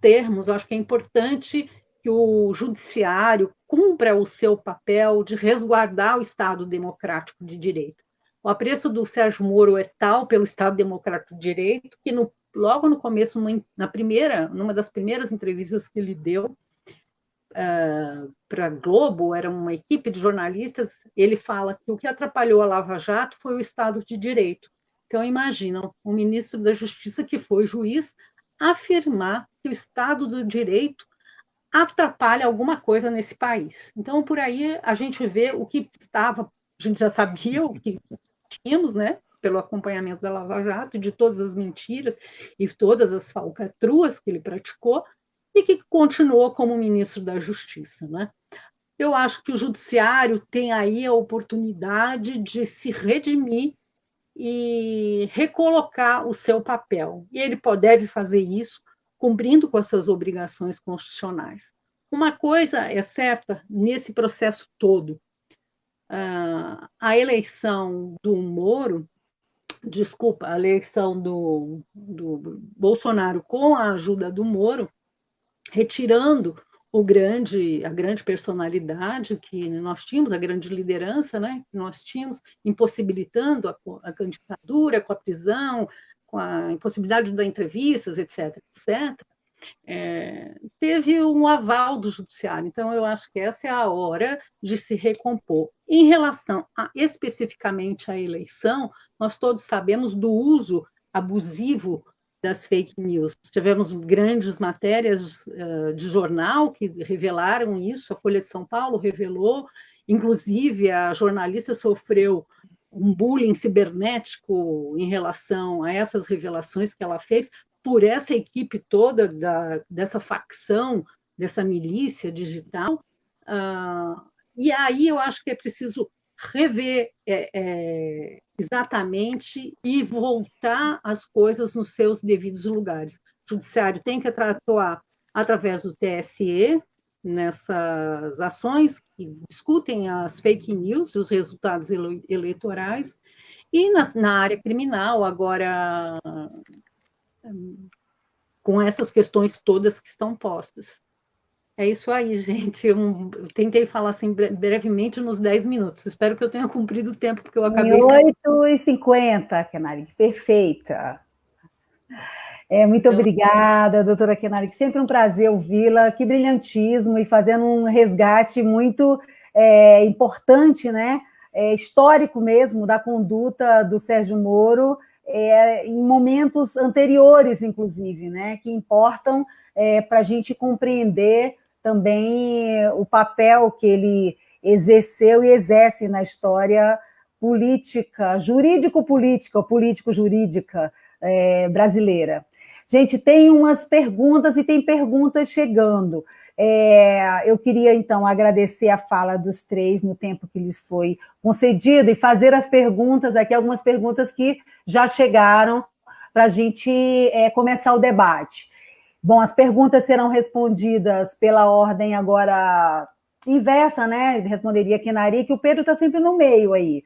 termos, acho que é importante que o judiciário cumpra o seu papel de resguardar o Estado democrático de direito. O apreço do Sérgio Moro é tal pelo Estado democrático de direito que logo no começo, numa das primeiras entrevistas que ele deu para a Globo, era uma equipe de jornalistas, ele fala que o que atrapalhou a Lava Jato foi o Estado de Direito. Então, imaginam, o ministro da Justiça, que foi juiz, afirmar que o Estado do Direito atrapalha alguma coisa nesse país. Então, por aí a gente vê o que a gente já sabia, o que tínhamos, né, pelo acompanhamento da Lava Jato, de todas as mentiras e todas as falcatruas que ele praticou, e que continuou como ministro da Justiça, né? eu acho que o judiciário tem aí a oportunidade de se redimir e recolocar o seu papel. E ele deve fazer isso cumprindo com as suas obrigações constitucionais. Uma coisa é certa nesse processo todo: a eleição do Moro, desculpa, a eleição do Bolsonaro com a ajuda do Moro, retirando a grande personalidade que nós tínhamos, a grande liderança, né, que nós tínhamos, impossibilitando a candidatura, com a prisão, com a impossibilidade de dar entrevistas, etc., etc., teve um aval do judiciário. Então, eu acho que essa é a hora de se recompor. Em relação especificamente à eleição, nós todos sabemos do uso abusivo das fake news. Tivemos grandes matérias de jornal que revelaram isso, a Folha de São Paulo revelou, inclusive a jornalista sofreu um bullying cibernético em relação a essas revelações que ela fez por essa equipe toda dessa facção, dessa milícia digital. E aí eu acho que é preciso rever exatamente e voltar as coisas nos seus devidos lugares. O judiciário tem que atuar através do TSE nessas ações que discutem as fake news, os resultados eleitorais, e na área criminal, agora com essas questões todas que estão postas. É isso aí, gente. Eu tentei falar assim brevemente nos 10 minutos. Espero que eu tenha cumprido o tempo, porque eu acabei... 8h50, Kenari, perfeita. Muito obrigada, doutora Kenari, sempre um prazer ouvi-la, que brilhantismo, e fazendo um resgate muito importante, né? Histórico mesmo, da conduta do Sérgio Moro, em momentos anteriores, inclusive, né? Que importam para a gente compreender também o papel que ele exerceu e exerce na história política, jurídico-política, ou político-jurídica brasileira. Gente, tem umas perguntas e tem perguntas chegando. Eu queria, então, agradecer a fala dos três no tempo que lhes foi concedido e fazer as perguntas aqui, algumas perguntas que já chegaram para a gente começar o debate. Bom, as perguntas serão respondidas pela ordem agora inversa, né? Responderia Kenari, que o Pedro está sempre no meio aí.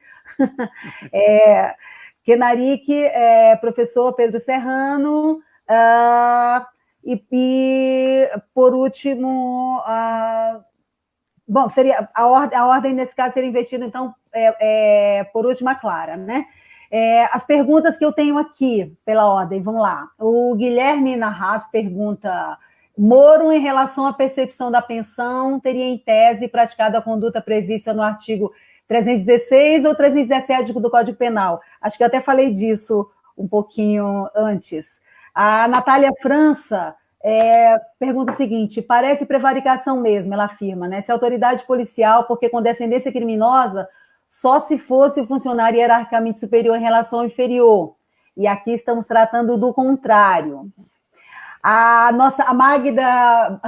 Kenari, professor Pedro Serrano, e por último, bom, seria a ordem nesse caso seria investida, então, por último, a Clara, né? As perguntas que eu tenho aqui, pela ordem, vamos lá. O Guilherme Narras pergunta: Moro, em relação à percepção da pensão, teria em tese praticado a conduta prevista no artigo 316 ou 317 do Código Penal? Acho que eu até falei disso um pouquinho antes. A Natália França pergunta o seguinte: parece prevaricação mesmo, ela afirma, né? Se a autoridade policial, porque com descendência criminosa, só se fosse o funcionário hierarquicamente superior em relação ao inferior. E aqui estamos tratando do contrário. A Magda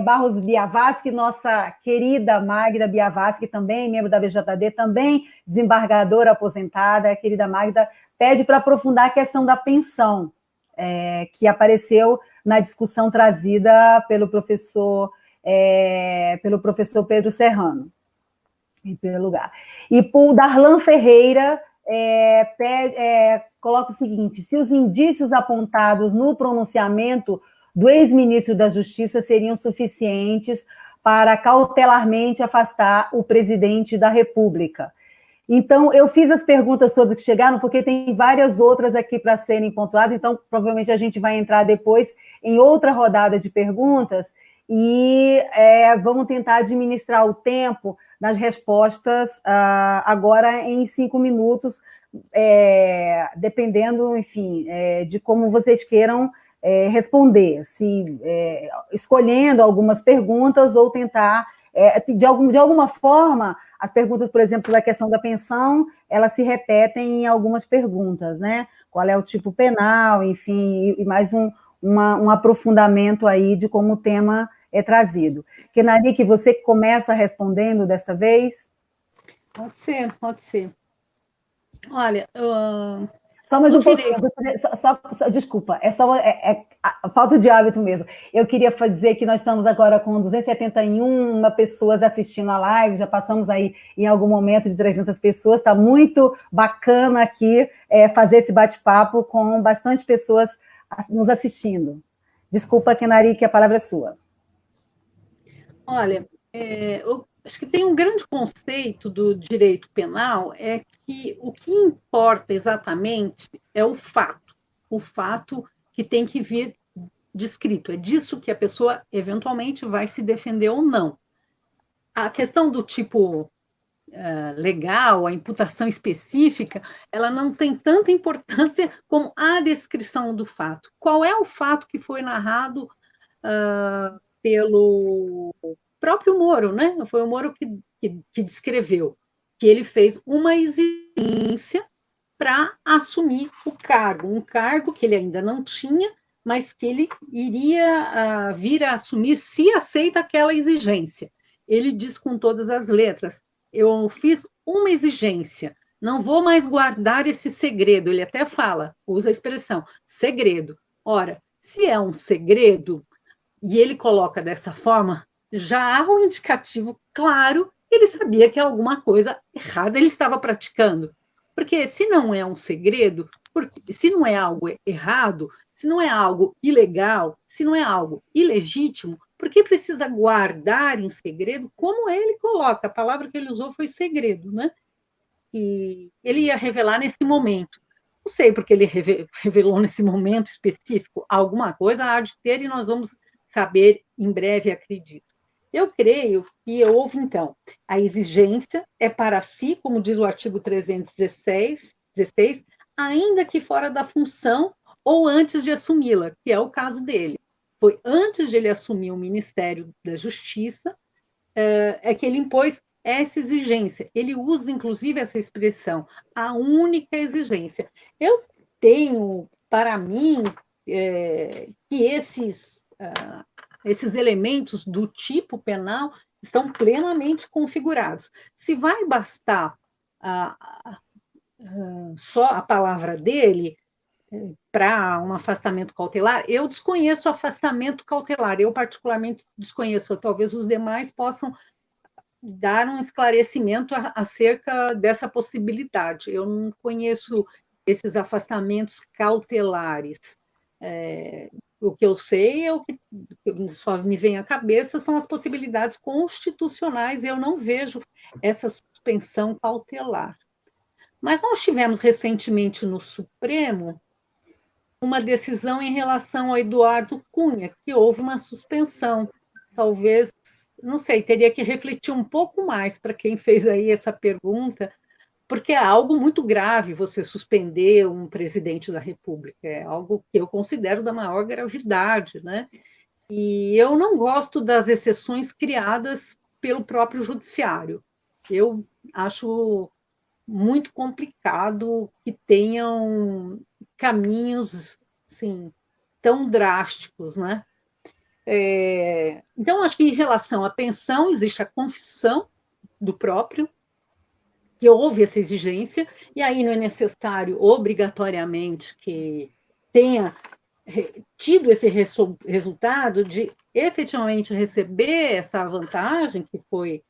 Barros Biavasque, nossa querida Magda Biavasque, também membro da BJD, também desembargadora aposentada, a querida Magda, pede para aprofundar a questão da pensão, que apareceu na discussão trazida pelo professor Pedro Serrano, em primeiro lugar. E o Darlan Ferreira coloca o seguinte: se os indícios apontados no pronunciamento do ex-ministro da Justiça seriam suficientes para cautelarmente afastar o presidente da República. Então, eu fiz as perguntas todas que chegaram, porque tem várias outras aqui para serem pontuadas, então, provavelmente, a gente vai entrar depois em outra rodada de perguntas e vamos tentar administrar o tempo nas respostas agora em 5 minutos, dependendo, enfim, de como vocês queiram responder, se escolhendo algumas perguntas ou tentar, de alguma forma, as perguntas, por exemplo, sobre a questão da pensão, elas se repetem em algumas perguntas, né? Qual é o tipo penal, enfim, e mais um aprofundamento aí de como o tema é trazido. Kenarik, você começa respondendo desta vez? Pode ser, pode ser. Olha, só mais um pouquinho, desculpa, falta de hábito mesmo. Eu queria dizer que nós estamos agora com 271 pessoas assistindo a live, já passamos aí em algum momento de 300 pessoas, está muito bacana aqui fazer esse bate-papo com bastante pessoas nos assistindo. Desculpa, Kenarik, a palavra é sua. Olha, eu acho que tem um grande conceito do direito penal, é que o que importa exatamente é o fato que tem que vir descrito, é disso que a pessoa eventualmente vai se defender ou não. A questão do tipo legal, a imputação específica, ela não tem tanta importância como a descrição do fato. Qual é o fato que foi narrado pelo próprio Moro, né? Foi o Moro que descreveu que ele fez uma exigência para assumir o cargo, um cargo que ele ainda não tinha, mas que ele iria vir a assumir se aceita aquela exigência. Ele diz com todas as letras: eu fiz uma exigência, não vou mais guardar esse segredo. Ele até fala, usa a expressão, segredo. Ora, se é um segredo, e ele coloca dessa forma, já há um indicativo claro que ele sabia que alguma coisa errada ele estava praticando. Porque se não é um segredo, se não é algo errado, se não é algo ilegal, se não é algo ilegítimo, por que precisa guardar em segredo? Como ele coloca, a palavra que ele usou foi segredo, né? E ele ia revelar nesse momento. Não sei porque ele revelou nesse momento específico, alguma coisa há de ter e nós vamos saber em breve, acredito. Eu creio que houve, então, a exigência é para si, como diz o artigo 316, ainda que fora da função ou antes de assumi-la, que é o caso dele. Foi antes de ele assumir o Ministério da Justiça que ele impôs essa exigência. Ele usa, inclusive, essa expressão, a única exigência. Eu tenho, para mim, que esses elementos do tipo penal estão plenamente configurados. Se vai bastar só a palavra dele para um afastamento cautelar, eu desconheço o afastamento cautelar, eu particularmente desconheço, talvez os demais possam dar um esclarecimento acerca dessa possibilidade. Eu não conheço esses afastamentos cautelares. O que eu sei, o que só me vem à cabeça são as possibilidades constitucionais, eu não vejo essa suspensão cautelar. Mas nós tivemos recentemente no Supremo uma decisão em relação ao Eduardo Cunha, que houve uma suspensão. Talvez, não sei, teria que refletir um pouco mais para quem fez aí essa pergunta, porque é algo muito grave você suspender um presidente da República, é algo que eu considero da maior gravidade, né? E eu não gosto das exceções criadas pelo próprio judiciário. Eu acho muito complicado que tenham caminhos assim, tão drásticos, né? Então, acho que em relação à pensão, existe a confissão do próprio, que houve essa exigência, e aí não é necessário obrigatoriamente que tenha tido esse resultado de efetivamente receber essa vantagem que foi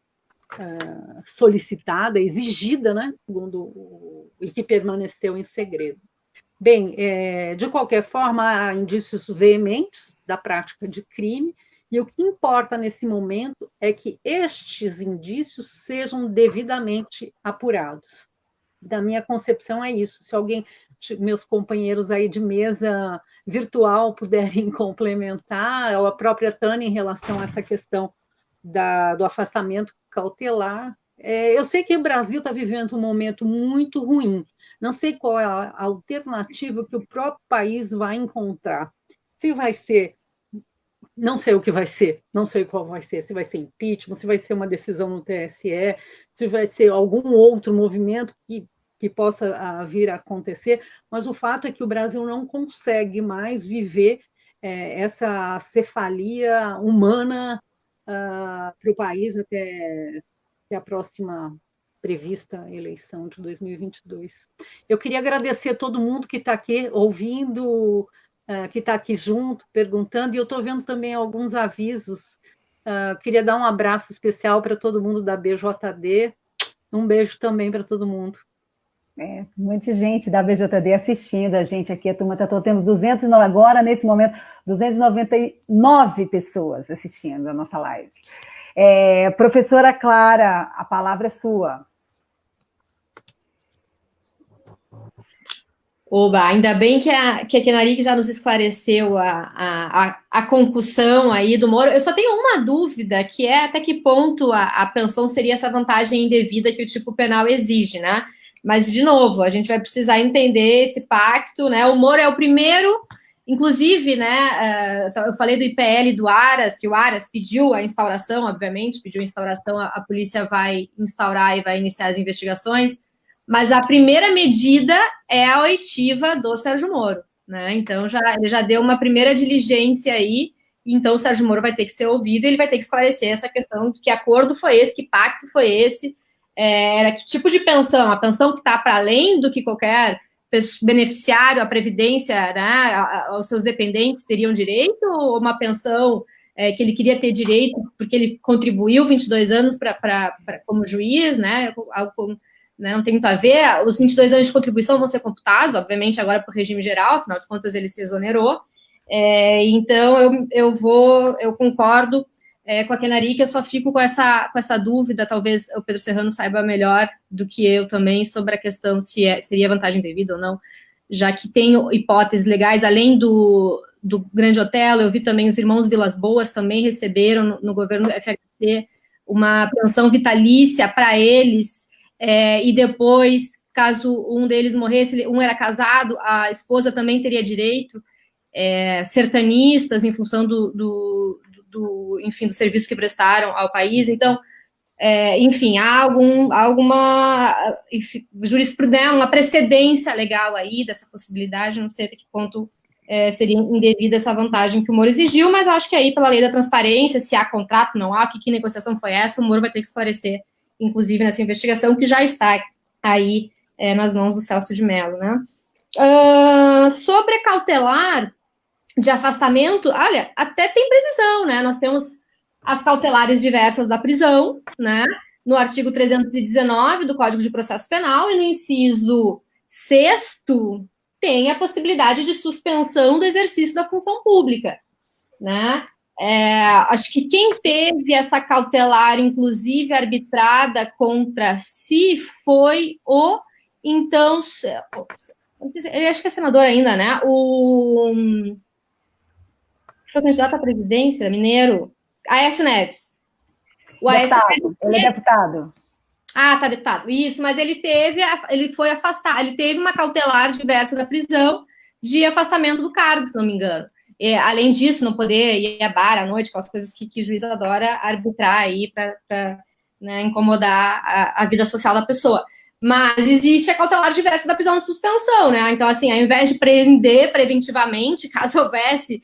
solicitada, exigida, né, e que permaneceu em segredo. Bem, de qualquer forma, há indícios veementes da prática de crime, e o que importa nesse momento é que estes indícios sejam devidamente apurados. Da minha concepção é isso. Se alguém, meus companheiros aí de mesa virtual puderem complementar, ou a própria Tânia em relação a essa questão do afastamento cautelar. Eu sei que o Brasil está vivendo um momento muito ruim. Não sei qual é a alternativa que o próprio país vai encontrar. Se vai ser... Não sei o que vai ser, não sei qual vai ser, se vai ser impeachment, se vai ser uma decisão no TSE, se vai ser algum outro movimento que possa vir a acontecer, mas o fato é que o Brasil não consegue mais viver essa cefalia humana para o país até a próxima prevista eleição de 2022. Eu queria agradecer a todo mundo que está aqui ouvindo, que está aqui junto, perguntando, e eu estou vendo também alguns avisos. Queria dar um abraço especial para todo mundo da BJD, um beijo também para todo mundo. Muita gente da BJD assistindo a gente aqui, a turma está toda, temos 209, agora nesse momento, 299 pessoas assistindo a nossa live. Professora Clara, a palavra é sua. Oba, ainda bem que a Kenarique já nos esclareceu a concussão aí do Moro. Eu só tenho uma dúvida, que é até que ponto a pensão seria essa vantagem indevida que o tipo penal exige, né? Mas, de novo, a gente vai precisar entender esse pacto, né? O Moro é o primeiro, inclusive, né? Eu falei do IPL do Aras, que o Aras pediu a instauração, obviamente, pediu a instauração, a polícia vai instaurar e vai iniciar as investigações. Mas a primeira medida é a oitiva do Sérgio Moro, né? Então, ele já deu uma primeira diligência aí, então o Sérgio Moro vai ter que ser ouvido, ele vai ter que esclarecer essa questão de que acordo foi esse, que pacto foi esse, que tipo de pensão, a pensão que está para além do que qualquer beneficiário, a previdência, né, os seus dependentes teriam direito, ou uma pensão que ele queria ter direito porque ele contribuiu 22 anos como juiz, né, algo como... Não tem muito a ver, os 22 anos de contribuição vão ser computados, obviamente, agora para o regime geral, afinal de contas ele se exonerou. Então, eu concordo com a Kenarique, eu só fico com essa dúvida, talvez o Pedro Serrano saiba melhor do que eu também, sobre a questão se seria vantagem devida ou não, já que tem hipóteses legais, além do Grande Otelo, eu vi também os irmãos Vilas Boas também receberam no governo FHC uma pensão vitalícia para eles, e depois, caso um deles morresse, um era casado, a esposa também teria direito, sertanistas, em função enfim, do serviço que prestaram ao país. Então, enfim, há alguma jurisprudência, uma precedência legal aí dessa possibilidade, não sei até que ponto seria indevida essa vantagem que o Moro exigiu, mas eu acho que aí, pela lei da transparência, se há contrato, não há, que negociação foi essa, o Moro vai ter que esclarecer, inclusive nessa investigação, que já está aí nas mãos do Celso de Mello, né? Sobre cautelar de afastamento, olha, até tem previsão, né? Nós temos as cautelares diversas da prisão, né? No artigo 319 do Código de Processo Penal, e no inciso 6º tem a possibilidade de suspensão do exercício da função pública, né? Acho que quem teve essa cautelar, inclusive arbitrada contra si, foi então, ele acho que é senador ainda, né? Foi candidato à presidência, mineiro, Aécio Neves. O Aécio Neves, ele é deputado. Ah, tá, deputado. Isso, mas ele foi afastado, ele teve uma cautelar diversa da prisão de afastamento do cargo, se não me engano. Além disso, não poder ir a bar à noite, aquelas coisas que o juiz adora arbitrar aí para né, incomodar a vida social da pessoa. Mas existe a cautelar diversa da prisão de suspensão, né? Então, assim, ao invés de prender preventivamente, caso houvesse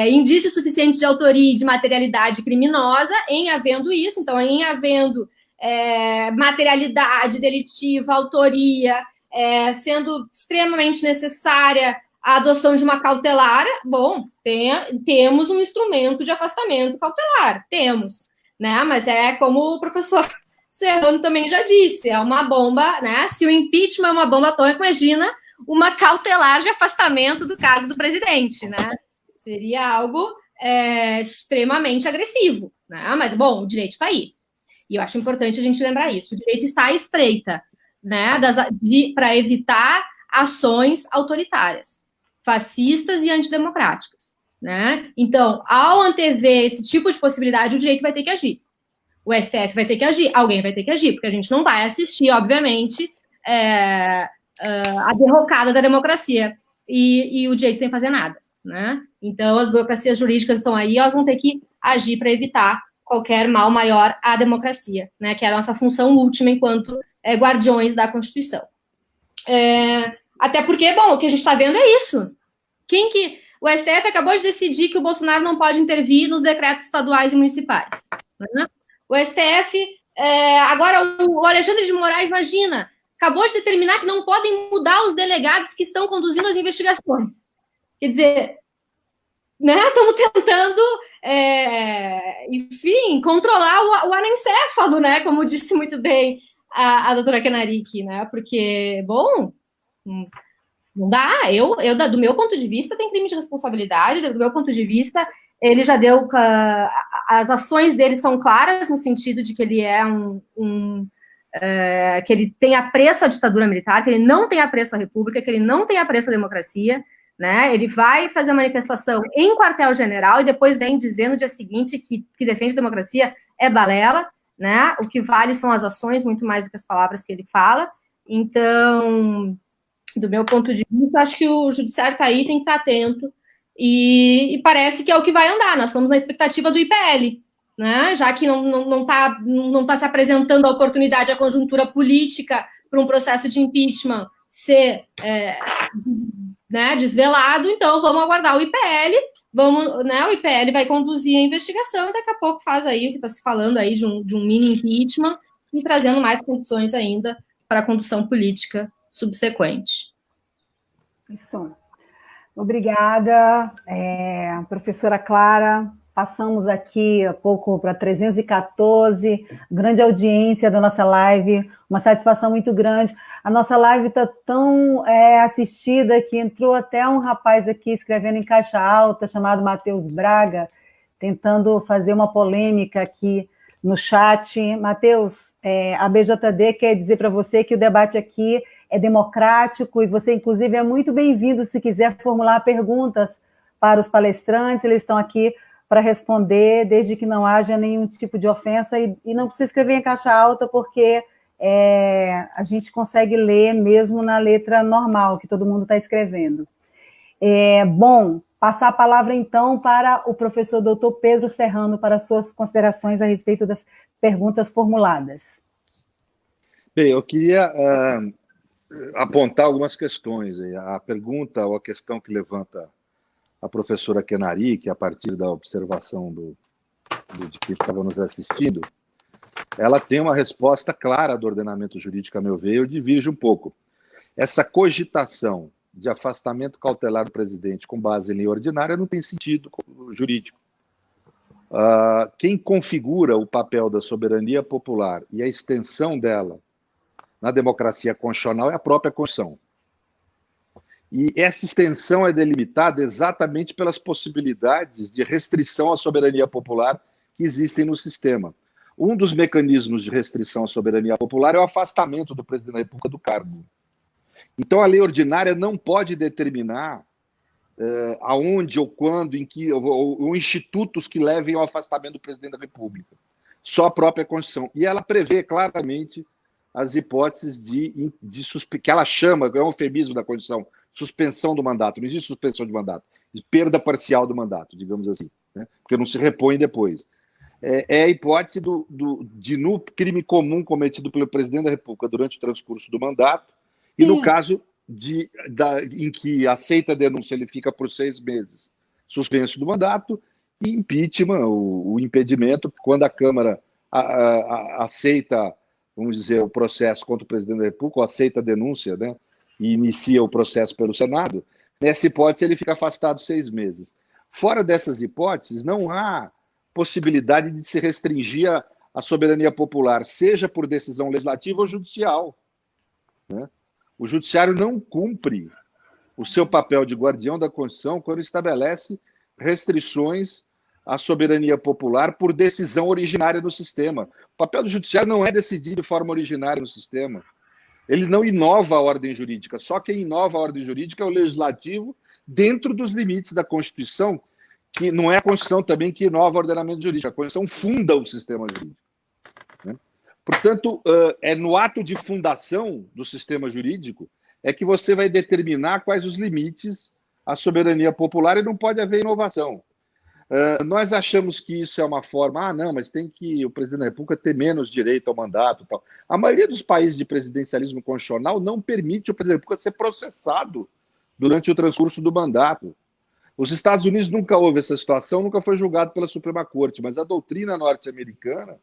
indício suficiente de autoria e de materialidade criminosa, em havendo isso, então, em havendo materialidade delitiva, autoria, sendo extremamente necessária a adoção de uma cautelar, bom, temos um instrumento de afastamento cautelar, temos, né? Mas como o professor Serrano também já disse, é uma bomba, né? Se o impeachment é uma bomba atômica, imagina uma cautelar de afastamento do cargo do presidente, né? Seria algo extremamente agressivo, né? Mas, bom, o direito está aí. E eu acho importante a gente lembrar isso. O direito está à espreita, né? Para evitar ações autoritárias, fascistas e antidemocráticas, né? Então, ao antever esse tipo de possibilidade, o direito vai ter que agir. O STF vai ter que agir, alguém vai ter que agir, porque a gente não vai assistir, obviamente, a derrocada da democracia e o direito sem fazer nada, né? Então, as burocracias jurídicas estão aí, elas vão ter que agir para evitar qualquer mal maior à democracia, né? Que é a nossa função última enquanto guardiões da Constituição. Até porque, bom, o que a gente está vendo é isso. o STF acabou de decidir que o Bolsonaro não pode intervir nos decretos estaduais e municipais. Né? O STF, agora o Alexandre de Moraes, imagina, acabou de determinar que não podem mudar os delegados que estão conduzindo as investigações. Quer dizer, né, estamos tentando, enfim, controlar o anencéfalo, né, como disse muito bem a doutora Kenarick, né, porque, bom, não dá, do meu ponto de vista, tem crime de responsabilidade, do meu ponto de vista, ele já deu, as ações dele são claras, no sentido de que ele é que ele tem apreço à ditadura militar, que ele não tem apreço à república, que ele não tem apreço à democracia, né? Ele vai fazer a manifestação em quartel-general e depois vem dizer no dia seguinte que defende a democracia é balela, né? O que vale são as ações, muito mais do que as palavras que ele fala. Então, do meu ponto de vista, acho que o judiciário está aí, tem que estar atento, e parece que é o que vai andar. Nós estamos na expectativa do IPL, né? Já que não tá se apresentando a oportunidade, a conjuntura política para um processo de impeachment ser né, desvelado, então vamos aguardar o IPL, né, o IPL vai conduzir a investigação e daqui a pouco faz aí o que está se falando aí de um mini impeachment e trazendo mais condições ainda para a condução política subsequente. Isso. Obrigada, professora Clara. Passamos aqui há pouco para 314, grande audiência da nossa live, uma satisfação muito grande. A nossa live está tão assistida que entrou até um rapaz aqui escrevendo em caixa alta, chamado Matheus Braga, tentando fazer uma polêmica aqui no chat. Matheus, a BJD quer dizer para você que o debate aqui é democrático e você, inclusive, é muito bem-vindo se quiser formular perguntas para os palestrantes, eles estão aqui para responder, desde que não haja nenhum tipo de ofensa, e não precisa escrever em caixa alta, porque a gente consegue ler mesmo na letra normal, que todo mundo está escrevendo. Bom, passar a palavra, então, para o professor doutor Pedro Serrano, para suas considerações a respeito das perguntas formuladas. Bem, eu queria apontar algumas questões. A pergunta ou a questão que levanta a professora Kenarick, a partir da observação de que estava nos assistindo, ela tem uma resposta clara do ordenamento jurídico, a meu ver, eu divirjo um pouco. Essa cogitação de afastamento cautelar do presidente com base em lei ordinária não tem sentido jurídico. Quem configura o papel da soberania popular e a extensão dela na democracia constitucional é a própria Constituição. E essa extensão é delimitada exatamente pelas possibilidades de restrição à soberania popular que existem no sistema. Um dos mecanismos de restrição à soberania popular é o afastamento do presidente da República do cargo. Então, a lei ordinária não pode determinar aonde ou quando, em que, ou institutos que levem ao afastamento do presidente da República. Só a própria Constituição. E ela prevê claramente as hipóteses que ela chama, é um eufemismo da Constituição, suspensão do mandato. Não existe suspensão de mandato, perda parcial do mandato, digamos assim, né? Porque não se repõe depois. É a hipótese no crime comum cometido pelo presidente da República durante o transcurso do mandato, e no caso em que aceita a denúncia, ele fica por 6 meses suspenso do mandato, e impeachment, o impedimento, quando a Câmara aceita, vamos dizer, o processo contra o presidente da República, ou aceita a denúncia, né, e inicia o processo pelo Senado, nessa hipótese ele fica afastado 6 meses. Fora dessas hipóteses, não há possibilidade de se restringir a soberania popular, seja por decisão legislativa ou judicial, né? O judiciário não cumpre o seu papel de guardião da Constituição quando estabelece restrições à soberania popular por decisão originária do sistema. O papel do judiciário não é decidir de forma originária no sistema. Ele não inova a ordem jurídica. Só quem inova a ordem jurídica é o legislativo dentro dos limites da Constituição, que não é a Constituição também que inova o ordenamento jurídico. A Constituição funda o sistema jurídico, né? Portanto, é no ato de fundação do sistema jurídico é que você vai determinar quais os limites à soberania popular e não pode haver inovação. Nós achamos que isso é uma forma, não, mas tem que o presidente da República ter menos direito ao mandato e tal. A maioria dos países de presidencialismo constitucional não permite o presidente da República ser processado durante o transcurso do mandato. Os Estados Unidos nunca houve essa situação, nunca foi julgado pela Suprema Corte, mas a doutrina norte-americana,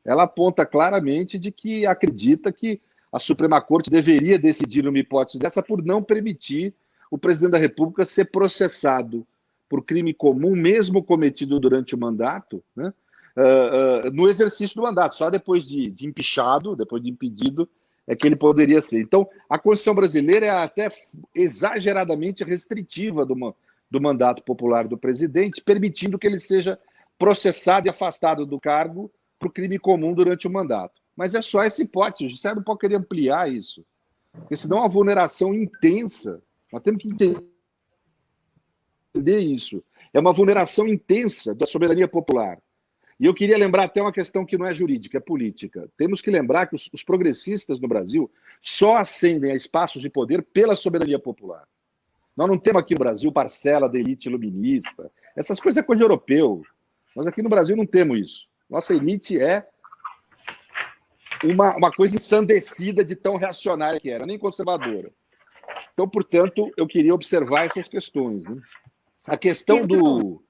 ela aponta claramente de que acredita que a Suprema Corte deveria decidir numa hipótese dessa por não permitir o presidente da República ser processado por crime comum, mesmo cometido durante o mandato, né, no exercício do mandato. Só depois de empichado, depois de impedido, é que ele poderia ser. Então, a Constituição brasileira é até exageradamente restritiva do mandato popular do presidente, permitindo que ele seja processado e afastado do cargo por crime comum durante o mandato. Mas é só essa hipótese, o Judiciário não pode querer ampliar isso, porque senão é uma vulneração intensa. Nós temos que entender isso. É uma vulneração intensa da soberania popular. E eu queria lembrar até uma questão que não é jurídica, é política. Temos que lembrar que os progressistas no Brasil só ascendem a espaços de poder pela soberania popular. Nós não temos aqui no Brasil parcela da elite iluminista. Essas coisas é coisa de europeu. Nós aqui no Brasil não temos isso. Nossa elite é uma coisa ensandecida de tão reacionária que era, nem conservadora. Então, portanto, eu queria observar essas questões, né? A questão do...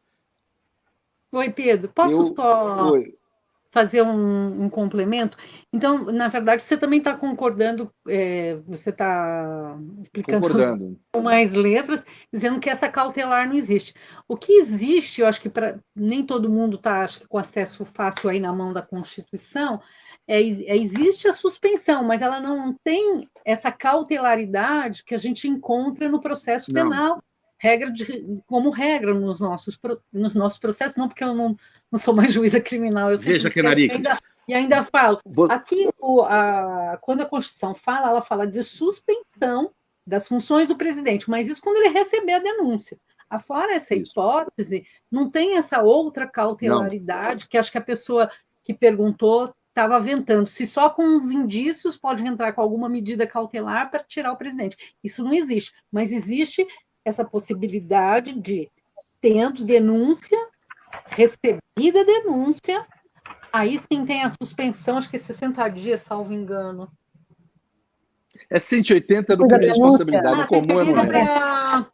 Oi, Pedro. Posso só fazer um complemento? Então, na verdade, você também está concordando, você está explicando com mais letras, dizendo que essa cautelar não existe. O que existe, eu acho que nem todo mundo está com acesso fácil aí na mão da Constituição, existe a suspensão, mas ela não tem essa cautelaridade que a gente encontra no processo penal. Como regra nos nossos processos, não porque eu não sou mais juíza criminal, eu sempre ainda falo. Aqui, quando a Constituição fala, ela fala de suspensão das funções do presidente, mas isso quando ele receber a denúncia. Afora essa hipótese, não tem essa outra cautelaridade que acho que a pessoa que perguntou estava aventando. Se só com os indícios pode entrar com alguma medida cautelar para tirar o presidente. Isso não existe, mas existe essa possibilidade de, tendo denúncia, recebida denúncia, aí sim tem a suspensão, acho que é 60 dias, salvo engano. É 180 do crime de responsabilidade, o comum é 90.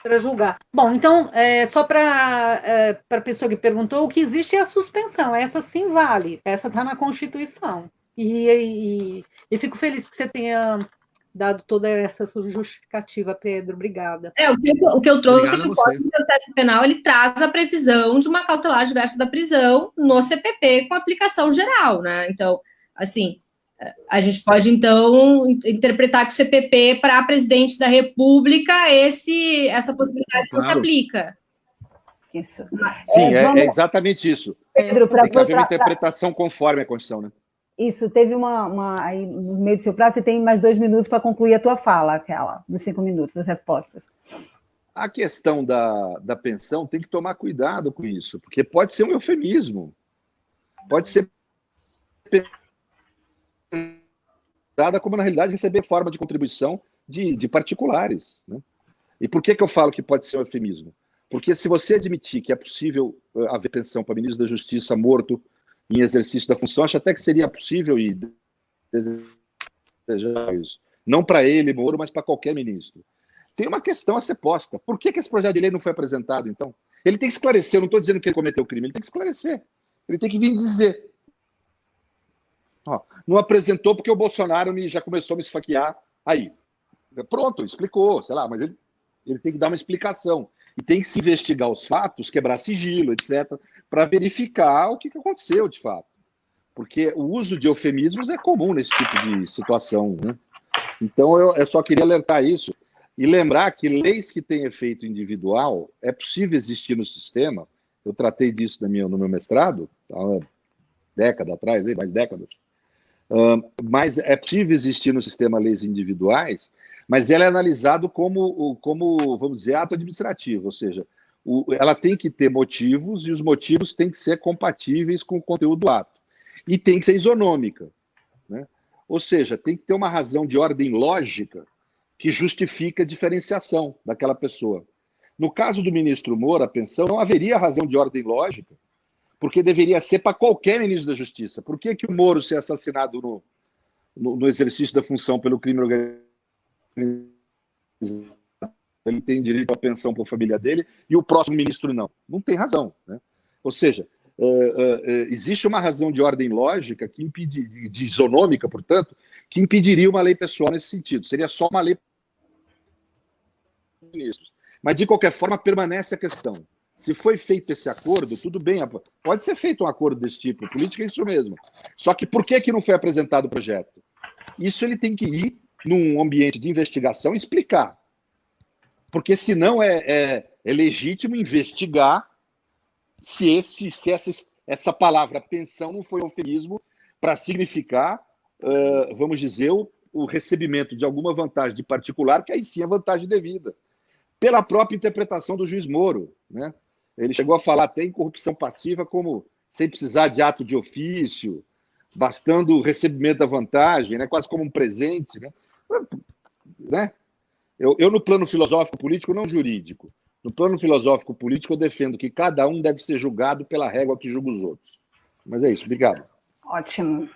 Para julgar. Bom, então, só para a pessoa que perguntou, o que existe é a suspensão, essa sim vale, essa está na Constituição. E fico feliz que você tenha dado toda essa justificativa, Pedro. Obrigada. O que eu trouxe é que o Código de Processo Penal ele traz a previsão de uma cautelar diversa da prisão no CPP com aplicação geral, né? Então, assim, a gente pode, então, interpretar que o CPP para presidente da República, essa possibilidade não se aplica. Isso. Sim, é exatamente isso. Pedro, tem que haver uma interpretação conforme a Constituição, né? Isso, teve aí no meio do seu prazo, você tem mais 2 minutos para concluir a tua fala, aquela, dos 5 minutos, das respostas. A questão da pensão tem que tomar cuidado com isso, porque pode ser um eufemismo. Pode ser dada como, na realidade, receber forma de contribuição de particulares, né? E por que eu falo que pode ser um eufemismo? Porque se você admitir que é possível haver pensão para ministro da Justiça morto em exercício da função, acho até que seria possível e desejar isso. Não para ele, Moro, mas para qualquer ministro. Tem uma questão a ser posta. Por que esse projeto de lei não foi apresentado, então? Ele tem que esclarecer, eu não estou dizendo que ele cometeu crime, ele tem que esclarecer. Ele tem que vir dizer. Não apresentou porque o Bolsonaro já começou a me esfaquear. Aí, pronto, explicou, sei lá, mas ele tem que dar uma explicação. E tem que se investigar os fatos, quebrar sigilo, etc., para verificar o que aconteceu de fato. Porque o uso de eufemismos é comum nesse tipo de situação, né? Então, eu só queria alertar isso e lembrar que leis que têm efeito individual é possível existir no sistema. Eu tratei disso no meu mestrado, há década atrás, mais décadas. Mas é possível existir no sistema leis individuais, mas ela é analisada como, vamos dizer, ato administrativo, ou seja, ela tem que ter motivos e os motivos têm que ser compatíveis com o conteúdo do ato. E tem que ser isonômica, né? Ou seja, tem que ter uma razão de ordem lógica que justifica a diferenciação daquela pessoa. No caso do ministro Moro, a pensão, não haveria razão de ordem lógica, porque deveria ser para qualquer ministro da Justiça. Por que o Moro ser assassinado no exercício da função pelo crime organizado ele tem direito à pensão por família dele, e o próximo ministro não. Não tem razão, né? Ou seja, existe uma razão de ordem lógica, de isonômica, portanto, que impediria uma lei pessoal nesse sentido. Seria só uma lei para ministros. Mas, de qualquer forma, permanece a questão. Se foi feito esse acordo, tudo bem, pode ser feito um acordo desse tipo, política é isso mesmo. Só que por que não foi apresentado o projeto? Isso ele tem que ir num ambiente de investigação e explicar. Porque senão é legítimo investigar se essa palavra pensão não foi um eufemismo para significar, vamos dizer, o recebimento de alguma vantagem de particular, que aí sim é vantagem devida. Pela própria interpretação do juiz Moro, né? Ele chegou a falar até em corrupção passiva, como sem precisar de ato de ofício, bastando o recebimento da vantagem, né? Quase como um presente, né? Eu, no plano filosófico político, não jurídico, no plano filosófico político, eu defendo que cada um deve ser julgado pela régua que julga os outros. Mas é isso, obrigado. Ótimo.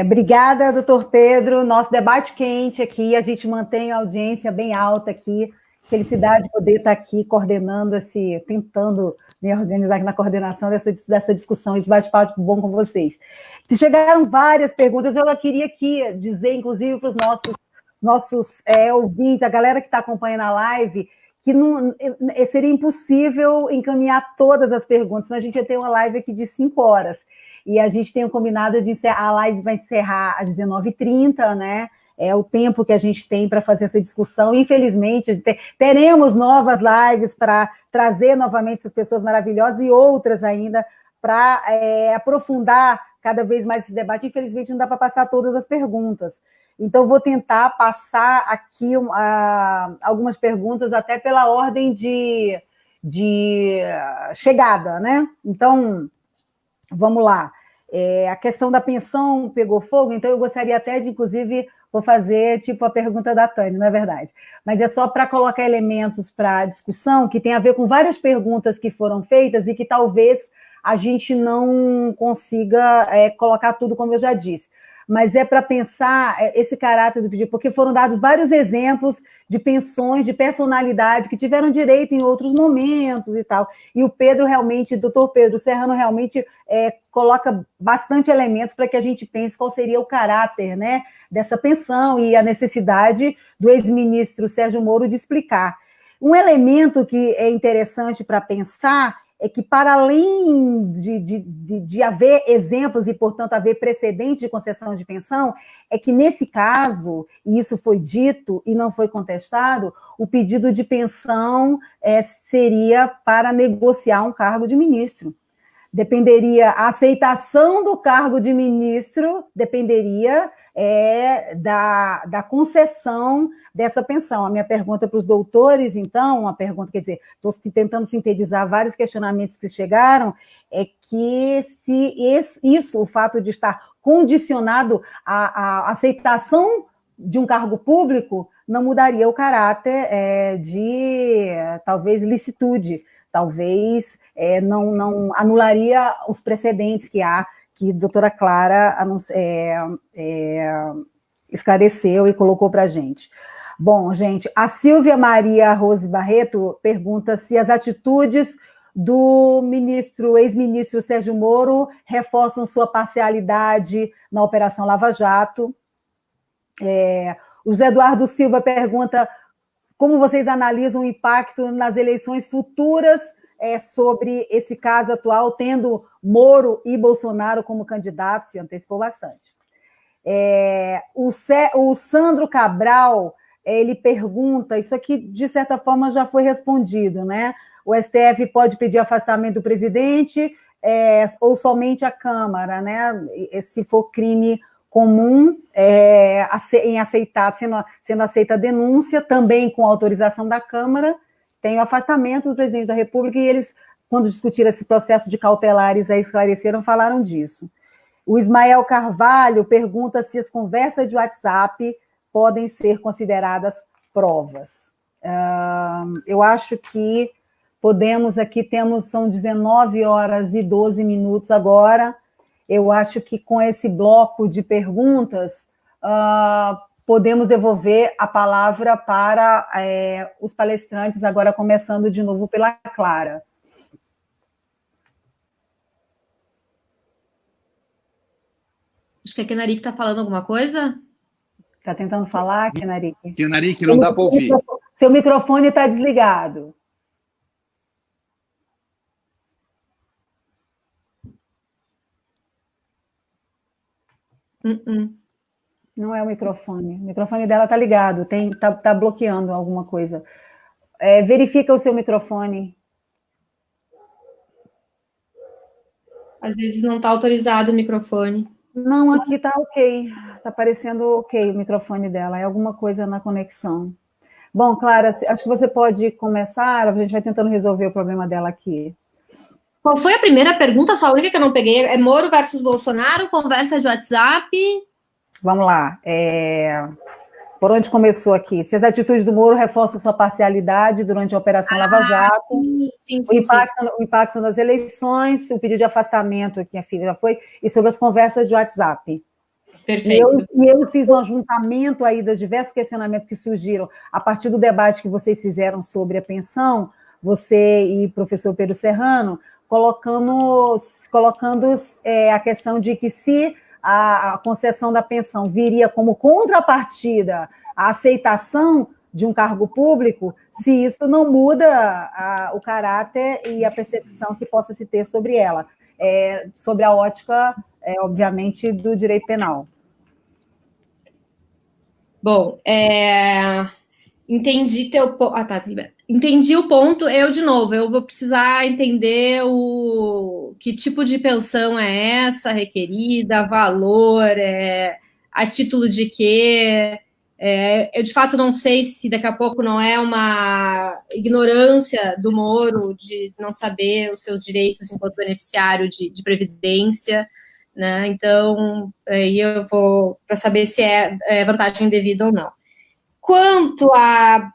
Obrigada, doutor Pedro. Nosso debate quente aqui, a gente mantém a audiência bem alta aqui. Felicidade de poder estar aqui coordenando, tentando me organizar aqui na coordenação dessa discussão, esse bate-papo bom com vocês. Chegaram várias perguntas, eu queria aqui dizer, inclusive, para os nossos ouvintes, a galera que está acompanhando a live, que seria impossível encaminhar todas as perguntas, senão a gente ia ter uma live aqui de 5 horas. E a gente tem combinado de encerrar, a live vai encerrar às 19h30, né? É o tempo que a gente tem para fazer essa discussão. Infelizmente, teremos novas lives para trazer novamente essas pessoas maravilhosas e outras ainda para aprofundar cada vez mais esse debate. Infelizmente, não dá para passar todas as perguntas. Então, vou tentar passar aqui algumas perguntas até pela ordem de chegada, né? Então, vamos lá. A questão da pensão pegou fogo, então eu gostaria até de, inclusive, vou fazer tipo a pergunta da Tânia, não é verdade? Mas é só para colocar elementos para discussão que tem a ver com várias perguntas que foram feitas e que talvez a gente não consiga colocar tudo, como eu já disse. Mas é para pensar esse caráter do pedido, porque foram dados vários exemplos de pensões, de personalidades que tiveram direito em outros momentos e tal. E o Pedro realmente, o doutor Pedro Serrano realmente coloca bastante elementos para que a gente pense qual seria o caráter, né, dessa pensão e a necessidade do ex-ministro Sérgio Moro de explicar. Um elemento que é interessante para pensar é que, para além de haver exemplos e, portanto, haver precedente de concessão de pensão, é que, nesse caso, e isso foi dito e não foi contestado, o pedido de pensão seria para negociar um cargo de ministro. A aceitação do cargo de ministro dependeria da concessão dessa pensão. A minha pergunta para os doutores, então, estou tentando sintetizar vários questionamentos que chegaram, é que se o fato de estar condicionado à aceitação de um cargo público, não mudaria o caráter de, talvez, licitude, talvez não anularia os precedentes que há, que a doutora Clara esclareceu e colocou para a gente. Bom, gente, a Silvia Maria Rose Barreto pergunta se as atitudes do ex-ministro Sérgio Moro reforçam sua parcialidade na Operação Lava Jato. O José Eduardo Silva pergunta como vocês analisam o impacto nas eleições futuras sobre esse caso atual, tendo Moro e Bolsonaro como candidatos, se antecipou bastante. O Sandro Cabral, ele pergunta, isso aqui, de certa forma, já foi respondido, né? O STF pode pedir afastamento do presidente ou somente a Câmara, né? Se for crime comum, sendo aceita a denúncia, também com autorização da Câmara, tem o afastamento do presidente da República, e eles, quando discutiram esse processo de cautelares, esclareceram, falaram disso. O Ismael Carvalho pergunta se as conversas de WhatsApp podem ser consideradas provas. Eu acho que podemos aqui, são 19h12 agora, eu acho que com esse bloco de perguntas, podemos devolver a palavra para os palestrantes, agora começando de novo pela Clara. Acho que a Kenarik está falando alguma coisa. Está tentando falar, Kenarik? Kenarik, não dá para ouvir. Seu microfone está desligado. Não é o microfone. O microfone dela está ligado, tá bloqueando alguma coisa. Verifica o seu microfone. Às vezes não está autorizado o microfone. Não, aqui está ok. Está parecendo ok o microfone dela. É alguma coisa na conexão. Bom, Clara, acho que você pode começar. A gente vai tentando resolver o problema dela aqui. Qual foi a primeira pergunta? Só a única que eu não peguei. É Moro versus Bolsonaro? Conversa de WhatsApp? Vamos lá. Por onde começou aqui? Se as atitudes do Moro reforçam sua parcialidade durante a Operação Lava Jato, sim, o impacto nas eleições, o pedido de afastamento, que a filha já foi, e sobre as conversas de WhatsApp. Perfeito. E eu fiz um ajuntamento aí dos diversos questionamentos que surgiram a partir do debate que vocês fizeram sobre a pensão, você e o professor Pedro Serrano, colocando a questão de que se a concessão da pensão viria como contrapartida à aceitação de um cargo público, se isso não muda o caráter e a percepção que possa se ter sobre ela, sobre a ótica, obviamente, do direito penal. Bom, entendi teu ponto. Tá, entendi o ponto. De novo, eu vou precisar entender que tipo de pensão é essa requerida, valor, a título de quê. Eu, de fato, não sei se daqui a pouco não é uma ignorância do Moro de não saber os seus direitos enquanto beneficiário de previdência, né? Então, aí eu vou para saber se é vantagem indevida ou não. Quanto a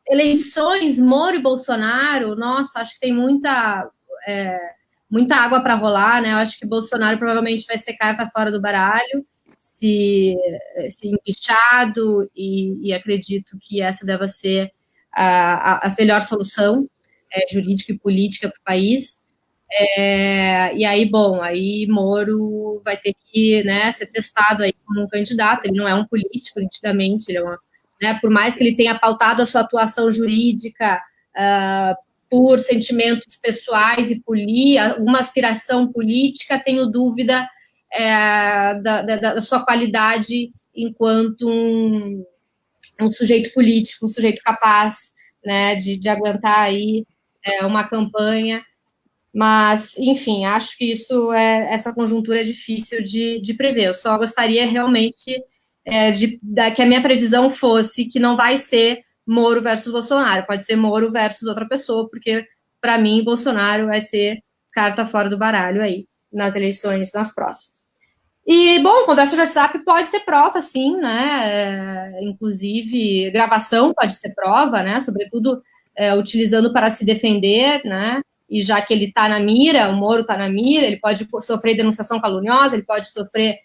eleições, Moro e Bolsonaro, nossa, acho que tem muita água para rolar, né? Eu acho que Bolsonaro provavelmente vai ser carta fora do baralho, se empichado, e acredito que essa deva ser a melhor solução jurídica e política para o país. E aí, bom, aí Moro vai ter que, né, ser testado aí como um candidato. Ele não é um político, nitidamente, ele por mais que ele tenha pautado a sua atuação jurídica por sentimentos pessoais e alguma aspiração política, tenho dúvida da sua qualidade enquanto um sujeito político, um sujeito capaz, né, de aguentar aí uma campanha. Mas, enfim, acho que essa conjuntura é difícil de prever. Eu só gostaria realmente que a minha previsão fosse que não vai ser Moro versus Bolsonaro, pode ser Moro versus outra pessoa, porque, para mim, Bolsonaro vai ser carta fora do baralho aí, nas eleições, nas próximas. E, bom, conversa de WhatsApp pode ser prova, sim, né? Inclusive, gravação pode ser prova, né? Sobretudo utilizando para se defender, né? E já que ele está na mira, o Moro está na mira, ele pode sofrer denunciação caluniosa, ele pode sofrer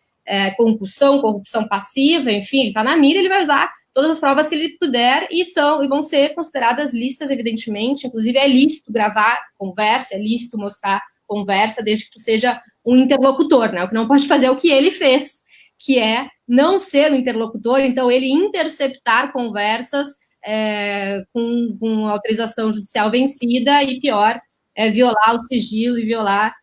concussão, corrupção passiva, enfim, ele está na mira, ele vai usar todas as provas que ele puder e vão ser consideradas listas, evidentemente. Inclusive, é lícito gravar conversa, é lícito mostrar conversa, desde que tu seja um interlocutor, né? O que não pode fazer é o que ele fez, que é não ser um interlocutor, então ele interceptar conversas com autorização judicial vencida e, pior, violar o sigilo e violar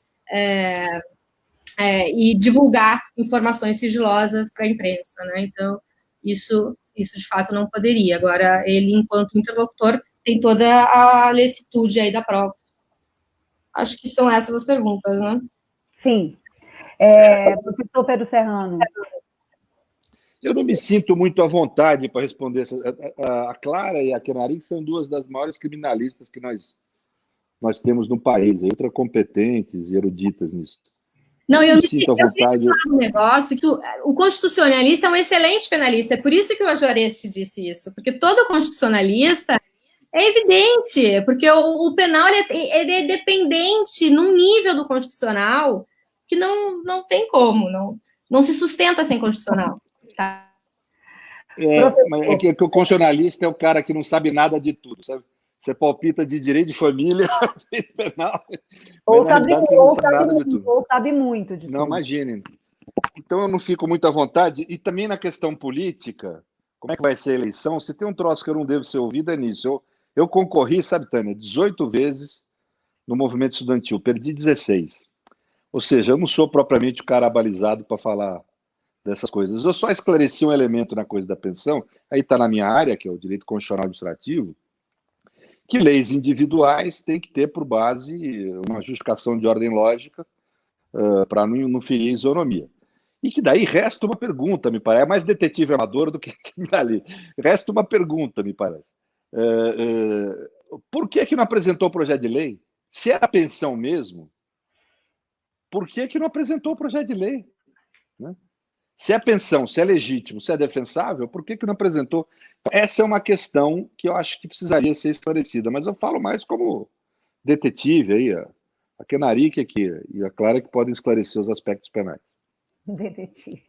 e divulgar informações sigilosas para a imprensa, né? Então, isso de fato não poderia. Agora, ele, enquanto interlocutor, tem toda a licitude aí da prova. Acho que são essas as perguntas, né? Sim. Professor Pedro Serrano. Eu não me sinto muito à vontade para responder. A Clara e a Kenarik são duas das maiores criminalistas que nós temos no país, ultra competentes e eruditas nisso. Não, eu me sinto à vontade. Um negócio que o constitucionalista é um excelente penalista, é por isso que o Juarez te disse isso, porque todo constitucionalista é evidente, porque o penal ele é dependente num nível do constitucional que não tem como, não se sustenta sem constitucional. Tá? Mas é que o constitucionalista é o cara que não sabe nada de tudo, sabe? Você palpita de direito de família, direito penal, Ou mas na realidade você não sabe nada de tudo. Ou sabe muito de Não, tudo. imagine. Então eu não fico muito à vontade. E também na questão política, como é que vai ser a eleição? Se tem um troço que eu não devo ser ouvido, é nisso. Eu concorri, sabe, Tânia, 18 vezes no movimento estudantil, perdi 16. Ou seja, eu não sou propriamente o cara abalizado para falar dessas coisas. Eu só esclareci um elemento na coisa da pensão, aí está na minha área, que é o direito constitucional administrativo, que leis individuais têm que ter por base uma justificação de ordem lógica para não ferir a isonomia. E que daí resta uma pergunta, me parece. É mais detetive amador do que ali. Resta uma pergunta, me parece. Por que não apresentou o projeto de lei? Se era pensão mesmo, por que não apresentou o projeto de lei? Né? Se é pensão, se é legítimo, se é defensável, por que não apresentou? Essa é uma questão que eu acho que precisaria ser esclarecida, mas eu falo mais como detetive aí, a Kenarique aqui e a Clara que podem esclarecer os aspectos penais. Detetive.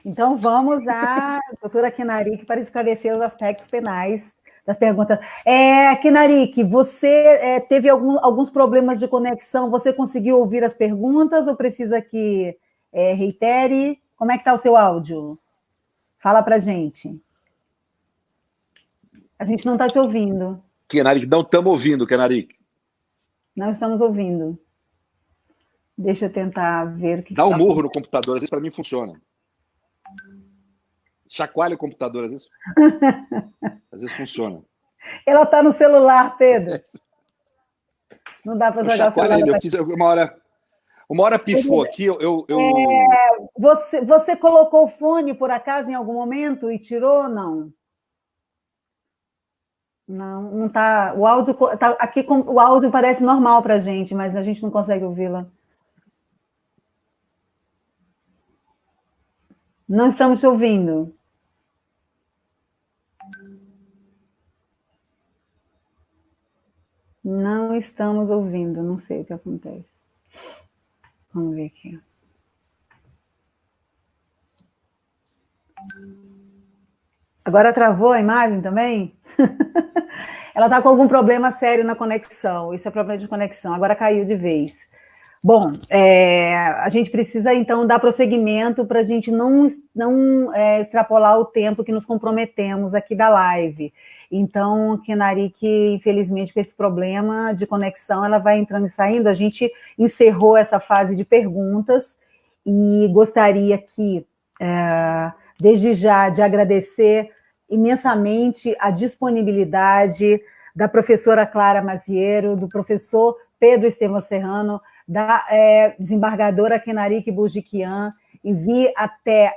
Então vamos à doutora Kenarique para esclarecer os aspectos penais das perguntas. Kenarique, você teve alguns problemas de conexão, você conseguiu ouvir as perguntas ou precisa que reitere? Como é que está o seu áudio? Fala para a gente. A gente não está te ouvindo. Kenarique, não estamos ouvindo, Kenarique. Não estamos ouvindo. Deixa eu tentar ver o que... Dá um murro no computador, às vezes para mim funciona. Chacoalha o computador, às vezes funciona. Ela está no celular, Pedro. Não dá para jogar o celular. Eu fiz uma hora pifou aqui, Você colocou o fone, por acaso, em algum momento e tirou? Não. Não está. O áudio tá aqui, o áudio parece normal para a gente, mas a gente não consegue ouvi-la. Não estamos te ouvindo. Não estamos ouvindo, não sei o que acontece. Vamos ver aqui. Agora travou a imagem também? Ela está com algum problema sério na conexão. Isso é problema de conexão. Agora caiu de vez. Bom, a gente precisa, então, dar prosseguimento para a gente não extrapolar o tempo que nos comprometemos aqui da live. Então, Kenarique, infelizmente, com esse problema de conexão, ela vai entrando e saindo. A gente encerrou essa fase de perguntas e gostaria aqui, desde já, de agradecer imensamente a disponibilidade da professora Clara Maziero, do professor Pedro Estevão Serrano, da desembargadora Kenarique Bourdiquian, e vir até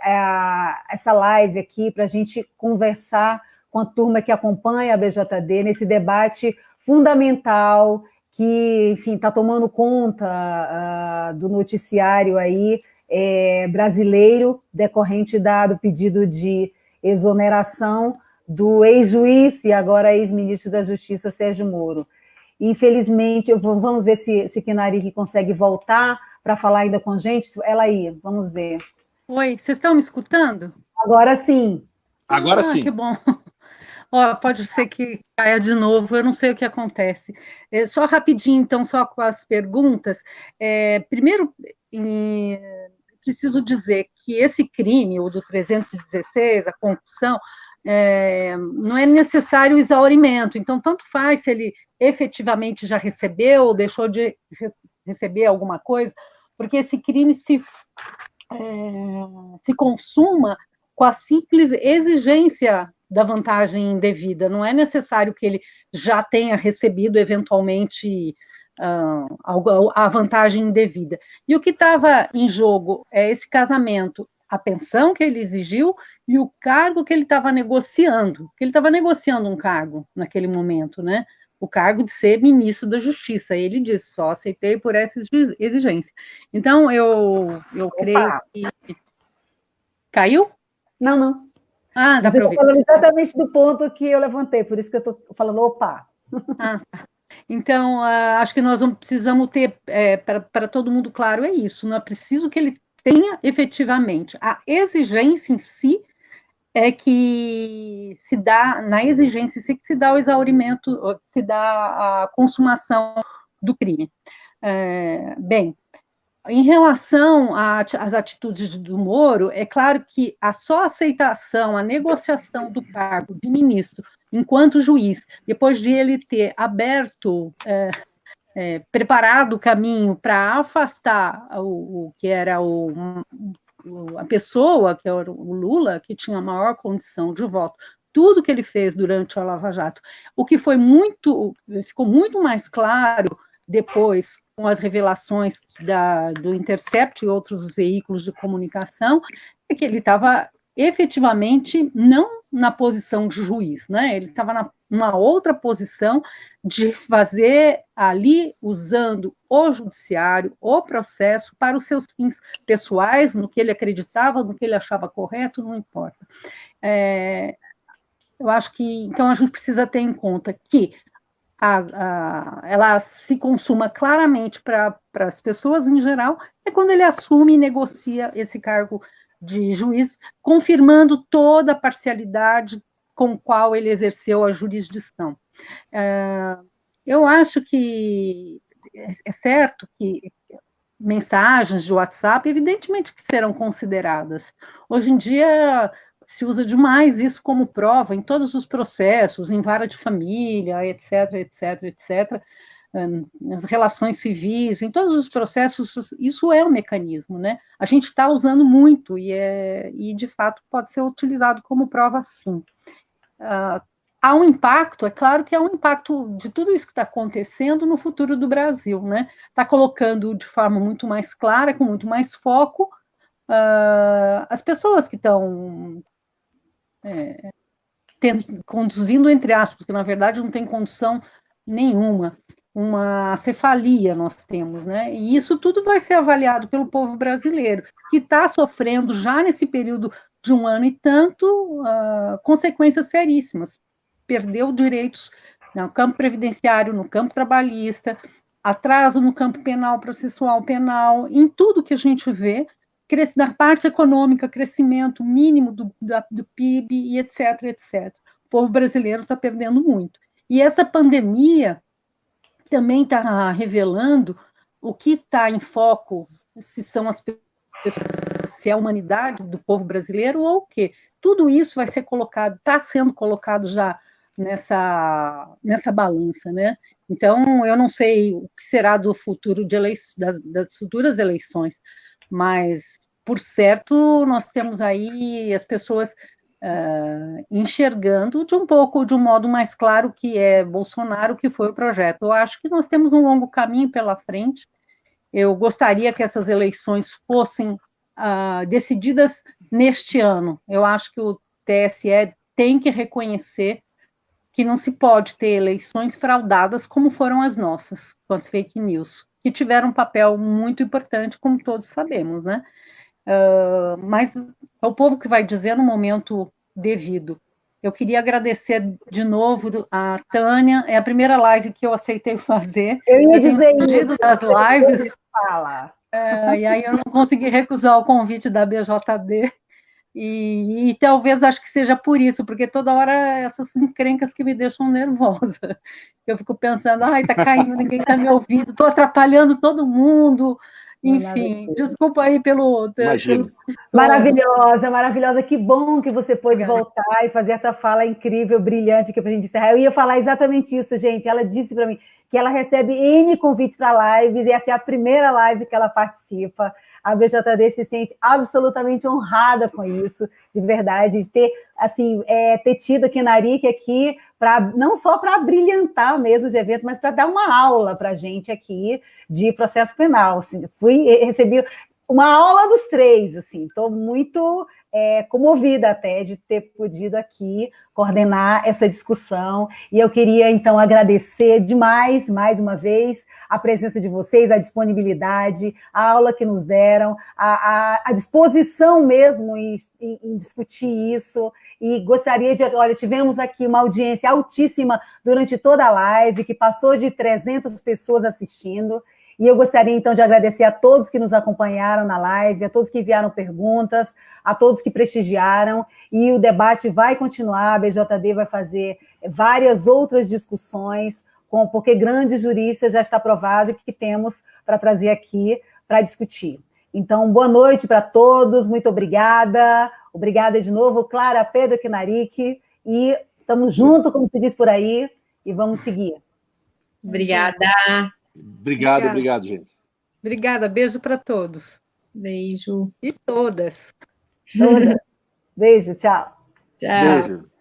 essa live aqui para a gente conversar com a turma que acompanha a BJD nesse debate fundamental que, enfim, está tomando conta do noticiário aí brasileiro, decorrente do pedido de exoneração do ex-juiz e agora ex-ministro da Justiça, Sérgio Moro. Infelizmente, vamos ver se Kenarique consegue voltar para falar ainda com a gente. Ela aí, vamos ver. Oi, vocês estão me escutando? Agora sim. Agora sim. Que bom. Pode ser que caia de novo, eu não sei o que acontece. Só rapidinho, então, só com as perguntas. Primeiro, preciso dizer que esse crime, o do 316, a concussão, não é necessário o exaurimento. Então, tanto faz se ele efetivamente já recebeu ou deixou de receber alguma coisa, porque esse crime se consuma com a simples exigência da vantagem indevida. Não é necessário que ele já tenha recebido, eventualmente, a vantagem indevida. E o que estava em jogo é esse casamento, a pensão que ele exigiu e o cargo que ele estava negociando. Ele estava negociando um cargo naquele momento, né? O cargo de ser ministro da Justiça. E ele disse, só aceitei por essa exigência. Então, eu creio que... Caiu? Não. Dá para ouvir. Eu estou falando exatamente do ponto que eu levantei, por isso que eu estou falando opa. Tá. Então, acho que nós precisamos ter, para todo mundo claro, é isso, não é preciso que ele tenha efetivamente. A exigência em si é que se dá, na exigência, se dá o exaurimento, se dá a consumação do crime. Bem, em relação às atitudes do Moro, é claro que a só aceitação, a negociação do cargo de ministro enquanto juiz, depois de ele ter aberto, preparado o caminho para afastar o que era a pessoa, que era o Lula, que tinha maior condição de voto, tudo que ele fez durante a Lava Jato, o que ficou muito mais claro depois, com as revelações do Intercept e outros veículos de comunicação, é que ele estava efetivamente não na posição de juiz, né? Ele estava numa outra posição de fazer ali, usando o judiciário, o processo, para os seus fins pessoais, no que ele acreditava, no que ele achava correto, não importa. Eu acho que, então, a gente precisa ter em conta que ela se consuma claramente para as pessoas em geral, é quando ele assume e negocia esse cargo de juiz, confirmando toda a parcialidade com qual ele exerceu a jurisdição. Eu acho que é certo que mensagens de WhatsApp, evidentemente que serão consideradas. Hoje em dia se usa demais isso como prova em todos os processos, em vara de família, etc., etc., etc., nas relações civis, em todos os processos, isso é um mecanismo, né? A gente está usando muito e, de fato, pode ser utilizado como prova, sim. Há um impacto, é claro que há um impacto de tudo isso que está acontecendo no futuro do Brasil, né? Está colocando de forma muito mais clara, com muito mais foco, as pessoas que estão conduzindo, entre aspas, que na verdade não tem condução nenhuma, uma cefalia nós temos, né? E isso tudo vai ser avaliado pelo povo brasileiro, que está sofrendo já nesse período de 1 ano e tanto consequências seríssimas. Perdeu direitos no campo previdenciário, no campo trabalhista, atraso no campo penal, processual penal, em tudo que a gente vê, na parte econômica, crescimento mínimo do PIB e etc., etc. O povo brasileiro está perdendo muito. E essa pandemia também está revelando o que está em foco, se são as pessoas, se é a humanidade do povo brasileiro ou o quê. Tudo isso vai ser colocado, está sendo colocado já nessa balança, né? Então, eu não sei o que será do futuro das futuras eleições, mas, por certo, nós temos aí as pessoas enxergando de um modo mais claro que é Bolsonaro, que foi o projeto. Eu acho que nós temos um longo caminho pela frente. Eu gostaria que essas eleições fossem decididas neste ano. Eu acho que o TSE tem que reconhecer que não se pode ter eleições fraudadas como foram as nossas, com as fake news, que tiveram um papel muito importante, como todos sabemos, né? Mas é o povo que vai dizer no momento devido. Eu queria agradecer de novo a Tânia, é a primeira live que eu aceitei fazer. Eu ia dizer isso. Das lives. Fala. E aí eu não consegui recusar o convite da BJD. E talvez acho que seja por isso, porque toda hora essas encrencas que me deixam nervosa. Eu fico pensando, tá caindo, ninguém está me ouvindo, estou atrapalhando todo mundo. Enfim, desculpa aí pelo... Maravilhosa, maravilhosa. Que bom que você pôde voltar e fazer essa fala incrível, brilhante aqui para a gente encerrar. Eu ia falar exatamente isso, gente. Ela disse para mim que ela recebe N convites para lives e essa é a primeira live que ela participa. A BJD se sente absolutamente honrada com isso, de verdade, de ter, assim, ter tido a Kenarique aqui, não só para brilhantar mesmo os eventos, mas para dar uma aula para a gente aqui de processo penal. Assim, recebi uma aula dos 3, assim, estou muito comovida até de ter podido aqui coordenar essa discussão, e eu queria, então, agradecer demais, mais uma vez, a presença de vocês, a disponibilidade, a aula que nos deram, a disposição mesmo em discutir isso, e gostaria de... Olha, tivemos aqui uma audiência altíssima durante toda a live, que passou de 300 pessoas assistindo, E eu gostaria, então, de agradecer a todos que nos acompanharam na live, a todos que enviaram perguntas, a todos que prestigiaram, e o debate vai continuar, a BJD vai fazer várias outras discussões, porque grandes juristas já está provado que temos para trazer aqui para discutir. Então, boa noite para todos, muito obrigada. Obrigada de novo, Clara, Pedro Kinarick, e estamos juntos, como se diz por aí, e vamos seguir. Obrigada. Obrigado, gente. Obrigada, beijo para todos. Beijo. E todas. Todas. Beijo, tchau. Tchau. Beijo.